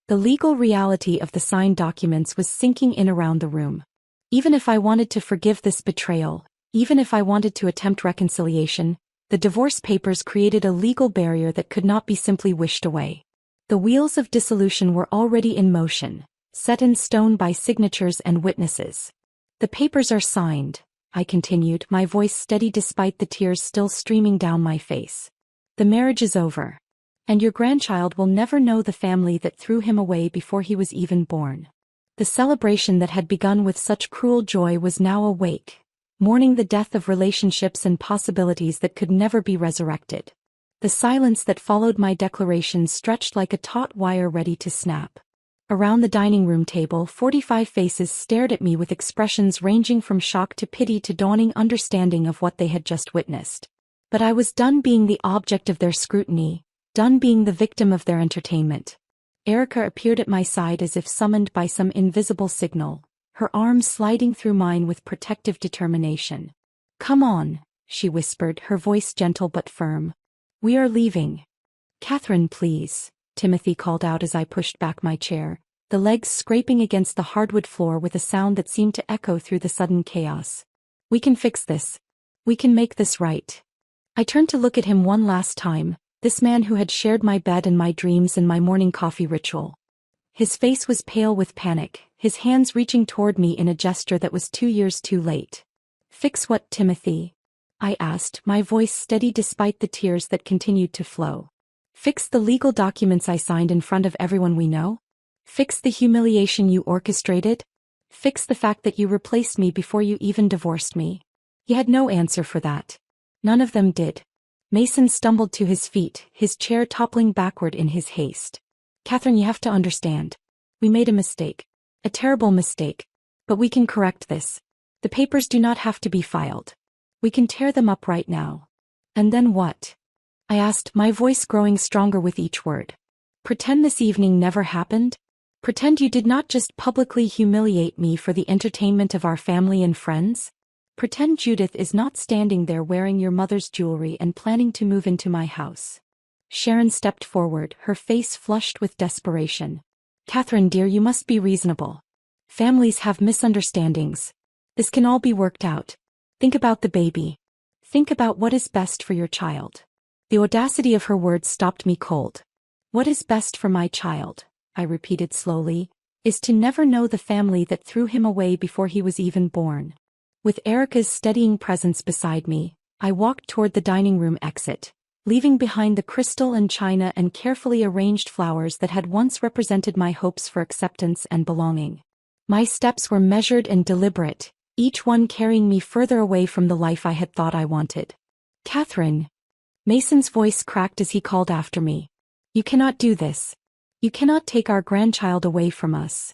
The legal reality of the signed documents was sinking in around the room. Even if I wanted to forgive this betrayal, even if I wanted to attempt reconciliation, the divorce papers created a legal barrier that could not be simply wished away. The wheels of dissolution were already in motion, set in stone by signatures and witnesses. The papers are signed, I continued, my voice steady despite the tears still streaming down my face. The marriage is over. And your grandchild will never know the family that threw him away before he was even born. The celebration that had begun with such cruel joy was now awake, mourning the death of relationships and possibilities that could never be resurrected. The silence that followed my declaration stretched like a taut wire ready to snap. Around the dining room table, 45 faces stared at me with expressions ranging from shock to pity to dawning understanding of what they had just witnessed. But I was done being the object of their scrutiny, done being the victim of their entertainment. Erica appeared at my side as if summoned by some invisible signal, her arms sliding through mine with protective determination. Come on, she whispered, her voice gentle but firm. We are leaving. Catherine, please, Timothy called out as I pushed back my chair, the legs scraping against the hardwood floor with a sound that seemed to echo through the sudden chaos. We can fix this. We can make this right. I turned to look at him one last time, this man who had shared my bed and my dreams and my morning coffee ritual. His face was pale with panic, his hands reaching toward me in a gesture that was 2 years too late. Fix what, Timothy? I asked, my voice steady despite the tears that continued to flow. Fix the legal documents I signed in front of everyone we know? Fix the humiliation you orchestrated? Fix the fact that you replaced me before you even divorced me? He had no answer for that. None of them did. Mason stumbled to his feet, his chair toppling backward in his haste. Catherine, you have to understand. We made a mistake. A terrible mistake. But we can correct this. The papers do not have to be filed. We can tear them up right now. And then what? I asked, my voice growing stronger with each word. Pretend this evening never happened? Pretend you did not just publicly humiliate me for the entertainment of our family and friends? Pretend Judith is not standing there wearing your mother's jewelry and planning to move into my house. Sharon stepped forward, her face flushed with desperation. Catherine, dear, you must be reasonable. Families have misunderstandings. This can all be worked out. Think about the baby. Think about what is best for your child. The audacity of her words stopped me cold. What is best for my child, I repeated slowly, is to never know the family that threw him away before he was even born. With Erica's steadying presence beside me, I walked toward the dining room exit, leaving behind the crystal and china and carefully arranged flowers that had once represented my hopes for acceptance and belonging. My steps were measured and deliberate, each one carrying me further away from the life I had thought I wanted. Catherine. Mason's voice cracked as he called after me. You cannot do this. You cannot take our grandchild away from us.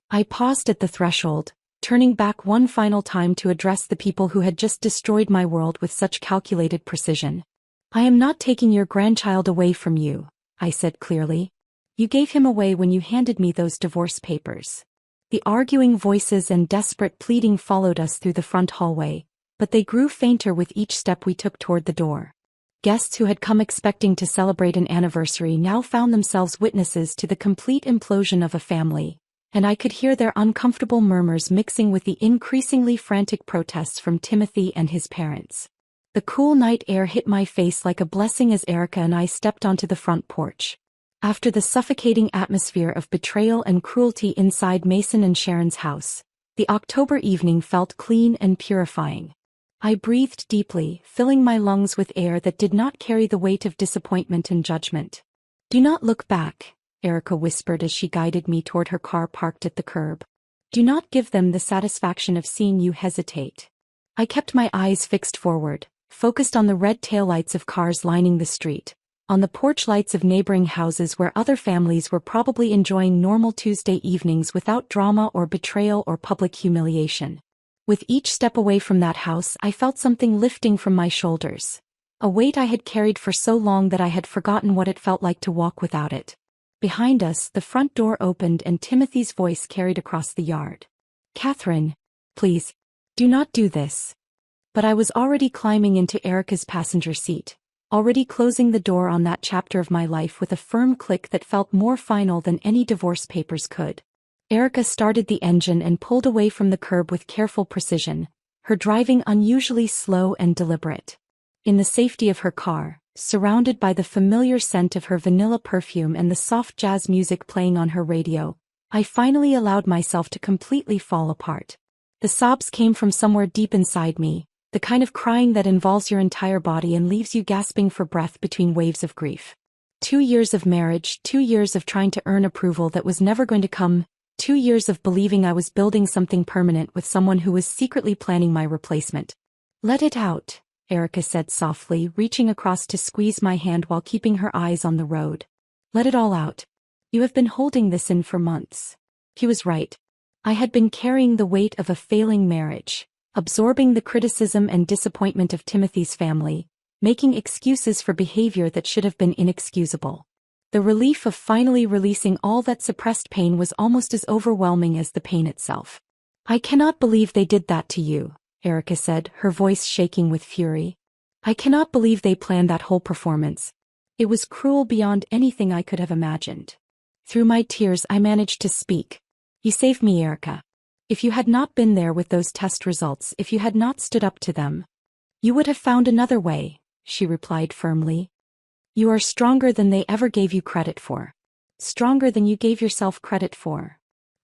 I paused at the threshold, turning back one final time to address the people who had just destroyed my world with such calculated precision. I am not taking your grandchild away from you, I said clearly. You gave him away when you handed me those divorce papers. The arguing voices and desperate pleading followed us through the front hallway, but they grew fainter with each step we took toward the door. Guests who had come expecting to celebrate an anniversary now found themselves witnesses to the complete implosion of a family, and I could hear their uncomfortable murmurs mixing with the increasingly frantic protests from Timothy and his parents. The cool night air hit my face like a blessing as Erica and I stepped onto the front porch. After the suffocating atmosphere of betrayal and cruelty inside Mason and Sharon's house, the October evening felt clean and purifying. I breathed deeply, filling my lungs with air that did not carry the weight of disappointment and judgment. Do not look back, Erica whispered as she guided me toward her car parked at the curb. Do not give them the satisfaction of seeing you hesitate. I kept my eyes fixed forward, focused on the red taillights of cars lining the street, on the porch lights of neighboring houses where other families were probably enjoying normal Tuesday evenings without drama or betrayal or public humiliation. With each step away from that house, I felt something lifting from my shoulders, a weight I had carried for so long that I had forgotten what it felt like to walk without it. Behind us, the front door opened and Timothy's voice carried across the yard. Catherine, please, do not do this. But I was already climbing into Erica's passenger seat, already closing the door on that chapter of my life with a firm click that felt more final than any divorce papers could. Erica started the engine and pulled away from the curb with careful precision, her driving unusually slow and deliberate. In the safety of her car, surrounded by the familiar scent of her vanilla perfume and the soft jazz music playing on her radio, I finally allowed myself to completely fall apart. The sobs came from somewhere deep inside me, the kind of crying that involves your entire body and leaves you gasping for breath between waves of grief. 2 years of marriage, 2 years of trying to earn approval that was never going to come, 2 years of believing I was building something permanent with someone who was secretly planning my replacement. Let it out, Erica said softly, reaching across to squeeze my hand while keeping her eyes on the road. Let it all out. You have been holding this in for months. He was right. I had been carrying the weight of a failing marriage, absorbing the criticism and disappointment of Timothy's family, making excuses for behavior that should have been inexcusable. The relief of finally releasing all that suppressed pain was almost as overwhelming as the pain itself. I cannot believe they did that to you, Erica said, her voice shaking with fury. I cannot believe they planned that whole performance. It was cruel beyond anything I could have imagined. Through my tears I managed to speak. You saved me, Erica. If you had not been there with those test results, if you had not stood up to them, you would have found another way, she replied firmly. You are stronger than they ever gave you credit for. Stronger than you gave yourself credit for.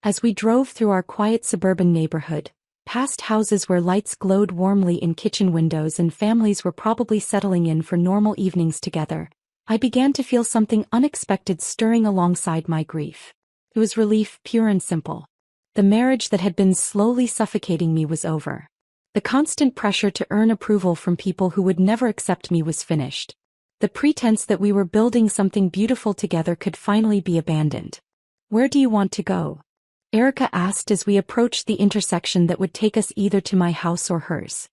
As we drove through our quiet suburban neighborhood, past houses where lights glowed warmly in kitchen windows and families were probably settling in for normal evenings together, I began to feel something unexpected stirring alongside my grief. It was relief, pure and simple. The marriage that had been slowly suffocating me was over. The constant pressure to earn approval from people who would never accept me was finished. The pretense that we were building something beautiful together could finally be abandoned. "Where do you want to go?" Erica asked as we approached the intersection that would take us either to my house or hers.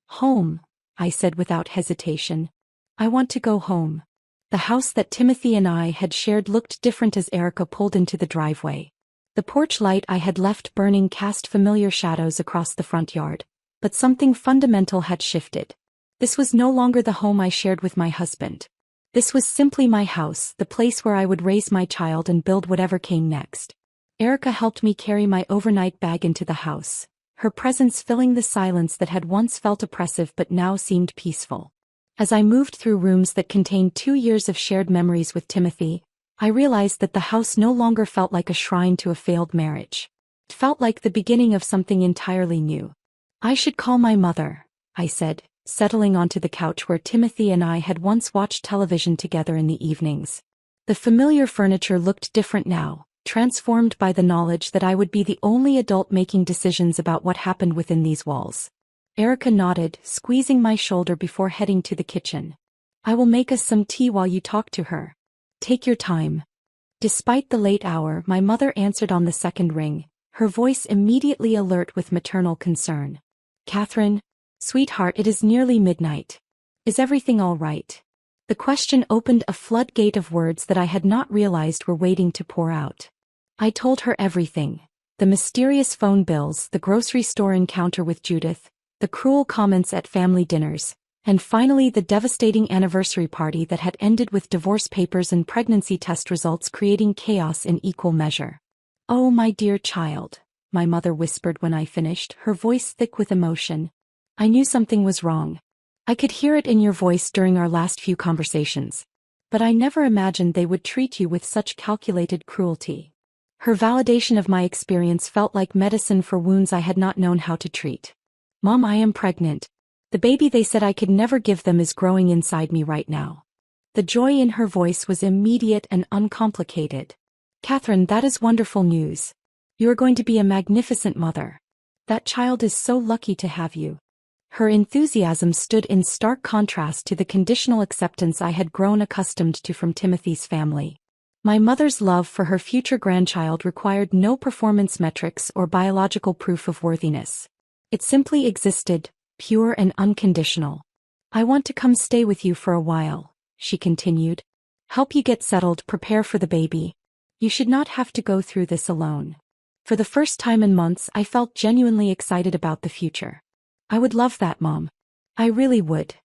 "Home," I said without hesitation. "I want to go home." The house that Timothy and I had shared looked different as Erica pulled into the driveway. The porch light I had left burning cast familiar shadows across the front yard, but something fundamental had shifted. This was no longer the home I shared with my husband. This was simply my house, the place where I would raise my child and build whatever came next. Erica helped me carry my overnight bag into the house, her presence filling the silence that had once felt oppressive but now seemed peaceful. As I moved through rooms that contained 2 years of shared memories with Timothy, I realized that the house no longer felt like a shrine to a failed marriage. It felt like the beginning of something entirely new. "I should call my mother," I said, settling onto the couch where Timothy and I had once watched television together in the evenings. The familiar furniture looked different now, transformed by the knowledge that I would be the only adult making decisions about what happened within these walls. Erica nodded, squeezing my shoulder before heading to the kitchen. "I will make us some tea while you talk to her. Take your time." Despite the late hour, my mother answered on the second ring, her voice immediately alert with maternal concern. "Catherine, sweetheart, it is nearly midnight. Is everything all right?" The question opened a floodgate of words that I had not realized were waiting to pour out. I told her everything. The mysterious phone bills, the grocery store encounter with Judith, the cruel comments at family dinners, and finally the devastating anniversary party that had ended with divorce papers and pregnancy test results creating chaos in equal measure. "Oh, my dear child," my mother whispered when I finished, her voice thick with emotion. "I knew something was wrong. I could hear it in your voice during our last few conversations. But I never imagined they would treat you with such calculated cruelty." Her validation of my experience felt like medicine for wounds I had not known how to treat. "Mom, I am pregnant. The baby they said I could never give them is growing inside me right now." The joy in her voice was immediate and uncomplicated. "Catherine, that is wonderful news. You are going to be a magnificent mother. That child is so lucky to have you." Her enthusiasm stood in stark contrast to the conditional acceptance I had grown accustomed to from Timothy's family. My mother's love for her future grandchild required no performance metrics or biological proof of worthiness. It simply existed, pure and unconditional. "I want to come stay with you for a while," she continued. "Help you get settled, prepare for the baby. You should not have to go through this alone." For the first time in months, I felt genuinely excited about the future. "I would love that, Mom. I really would."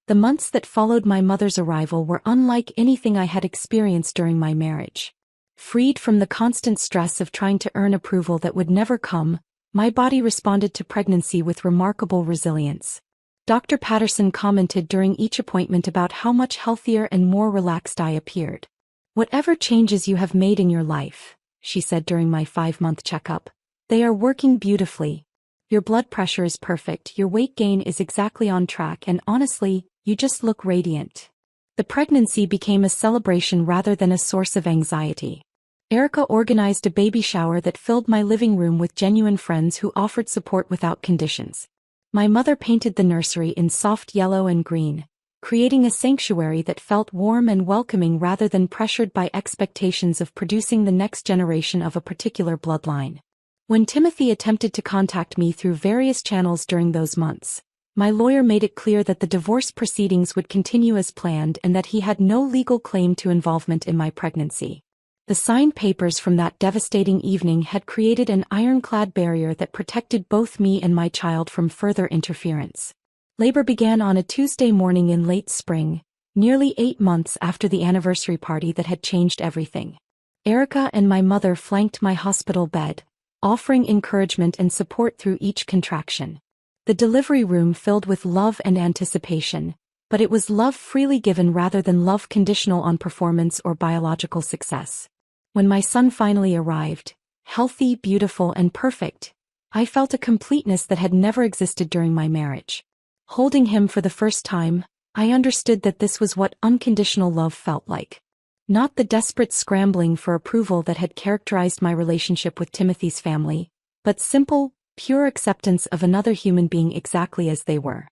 The months that followed my mother's arrival were unlike anything I had experienced during my marriage. Freed from the constant stress of trying to earn approval that would never come, my body responded to pregnancy with remarkable resilience. Dr. Patterson commented during each appointment about how much healthier and more relaxed I appeared. "Whatever changes you have made in your life," she said during my 5-month checkup, "they are working beautifully. Your blood pressure is perfect, your weight gain is exactly on track, and honestly, you just look radiant." The pregnancy became a celebration rather than a source of anxiety. Erica organized a baby shower that filled my living room with genuine friends who offered support without conditions. My mother painted the nursery in soft yellow and green, creating a sanctuary that felt warm and welcoming rather than pressured by expectations of producing the next generation of a particular bloodline. When Timothy attempted to contact me through various channels during those months, my lawyer made it clear that the divorce proceedings would continue as planned and that he had no legal claim to involvement in my pregnancy. The signed papers from that devastating evening had created an ironclad barrier that protected both me and my child from further interference. Labor began on a Tuesday morning in late spring, nearly 8 months after the anniversary party that had changed everything. Erica and my mother flanked my hospital bed, offering encouragement and support through each contraction. The delivery room filled with love and anticipation, but it was love freely given rather than love conditional on performance or biological success. When my son finally arrived, healthy, beautiful, and perfect, I felt a completeness that had never existed during my marriage. Holding him for the first time, I understood that this was what unconditional love felt like. Not the desperate scrambling for approval that had characterized my relationship with Timothy's family, but simple, pure acceptance of another human being exactly as they were.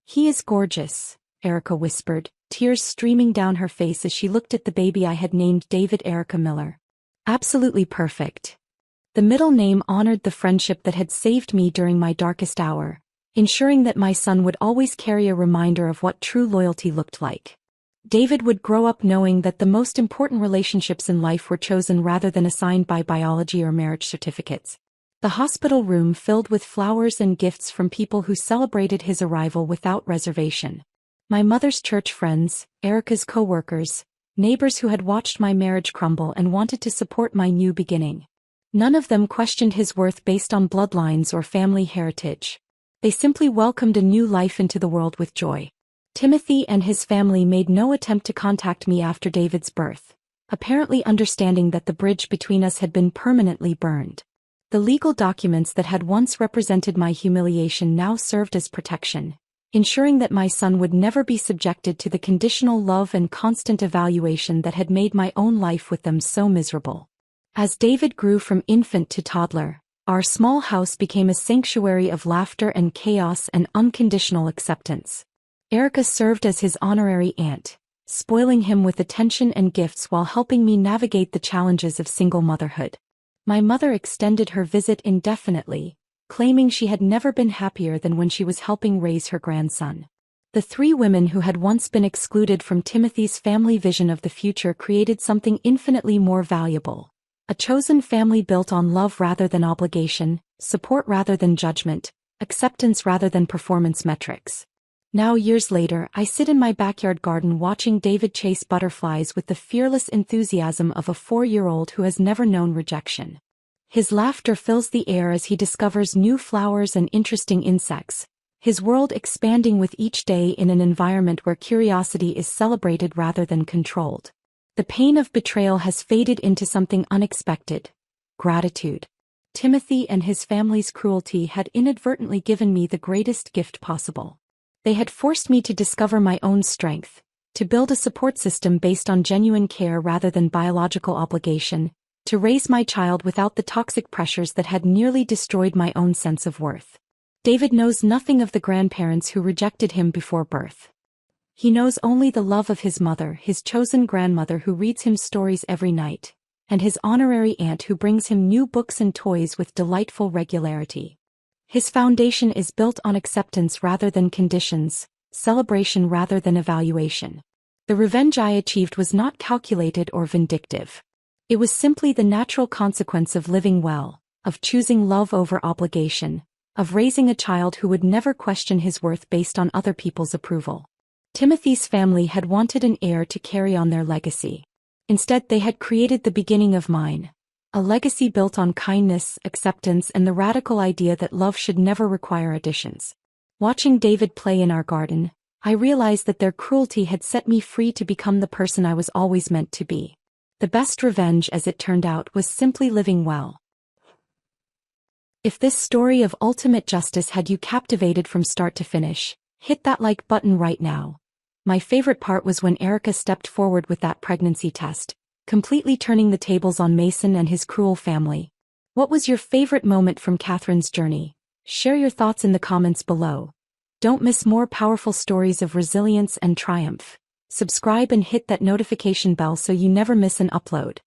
"He is gorgeous," Erica whispered, tears streaming down her face as she looked at the baby I had named David Erica Miller. "Absolutely perfect." The middle name honored the friendship that had saved me during my darkest hour, ensuring that my son would always carry a reminder of what true loyalty looked like. David would grow up knowing that the most important relationships in life were chosen rather than assigned by biology or marriage certificates. The hospital room filled with flowers and gifts from people who celebrated his arrival without reservation. My mother's church friends, Erica's co-workers, neighbors who had watched my marriage crumble and wanted to support my new beginning. None of them questioned his worth based on bloodlines or family heritage. They simply welcomed a new life into the world with joy. Timothy and his family made no attempt to contact me after David's birth, apparently understanding that the bridge between us had been permanently burned. The legal documents that had once represented my humiliation now served as protection, ensuring that my son would never be subjected to the conditional love and constant evaluation that had made my own life with them so miserable. As David grew from infant to toddler, our small house became a sanctuary of laughter and chaos and unconditional acceptance. Erica served as his honorary aunt, spoiling him with attention and gifts while helping me navigate the challenges of single motherhood. My mother extended her visit indefinitely, claiming she had never been happier than when she was helping raise her grandson. The three women who had once been excluded from Timothy's family vision of the future created something infinitely more valuable: a chosen family built on love rather than obligation, support rather than judgment, acceptance rather than performance metrics. Now, years later, I sit in my backyard garden watching David chase butterflies with the fearless enthusiasm of a 4-year-old who has never known rejection. His laughter fills the air as he discovers new flowers and interesting insects, his world expanding with each day in an environment where curiosity is celebrated rather than controlled. The pain of betrayal has faded into something unexpected: gratitude. Timothy and his family's cruelty had inadvertently given me the greatest gift possible. They had forced me to discover my own strength, to build a support system based on genuine care rather than biological obligation, to raise my child without the toxic pressures that had nearly destroyed my own sense of worth. David knows nothing of the grandparents who rejected him before birth. He knows only the love of his mother, his chosen grandmother who reads him stories every night, and his honorary aunt who brings him new books and toys with delightful regularity. His foundation is built on acceptance rather than conditions, celebration rather than evaluation. The revenge I achieved was not calculated or vindictive. It was simply the natural consequence of living well, of choosing love over obligation, of raising a child who would never question his worth based on other people's approval. Timothy's family had wanted an heir to carry on their legacy. Instead, they had created the beginning of mine. A legacy built on kindness, acceptance, and the radical idea that love should never require additions. Watching David play in our garden, I realized that their cruelty had set me free to become the person I was always meant to be. The best revenge, as it turned out, was simply living well. If this story of ultimate justice had you captivated from start to finish, hit that like button right now. My favorite part was when Erica stepped forward with that pregnancy test, completely turning the tables on Mason and his cruel family. What was your favorite moment from Catherine's journey? Share your thoughts in the comments below. Don't miss more powerful stories of resilience and triumph. Subscribe and hit that notification bell so you never miss an upload.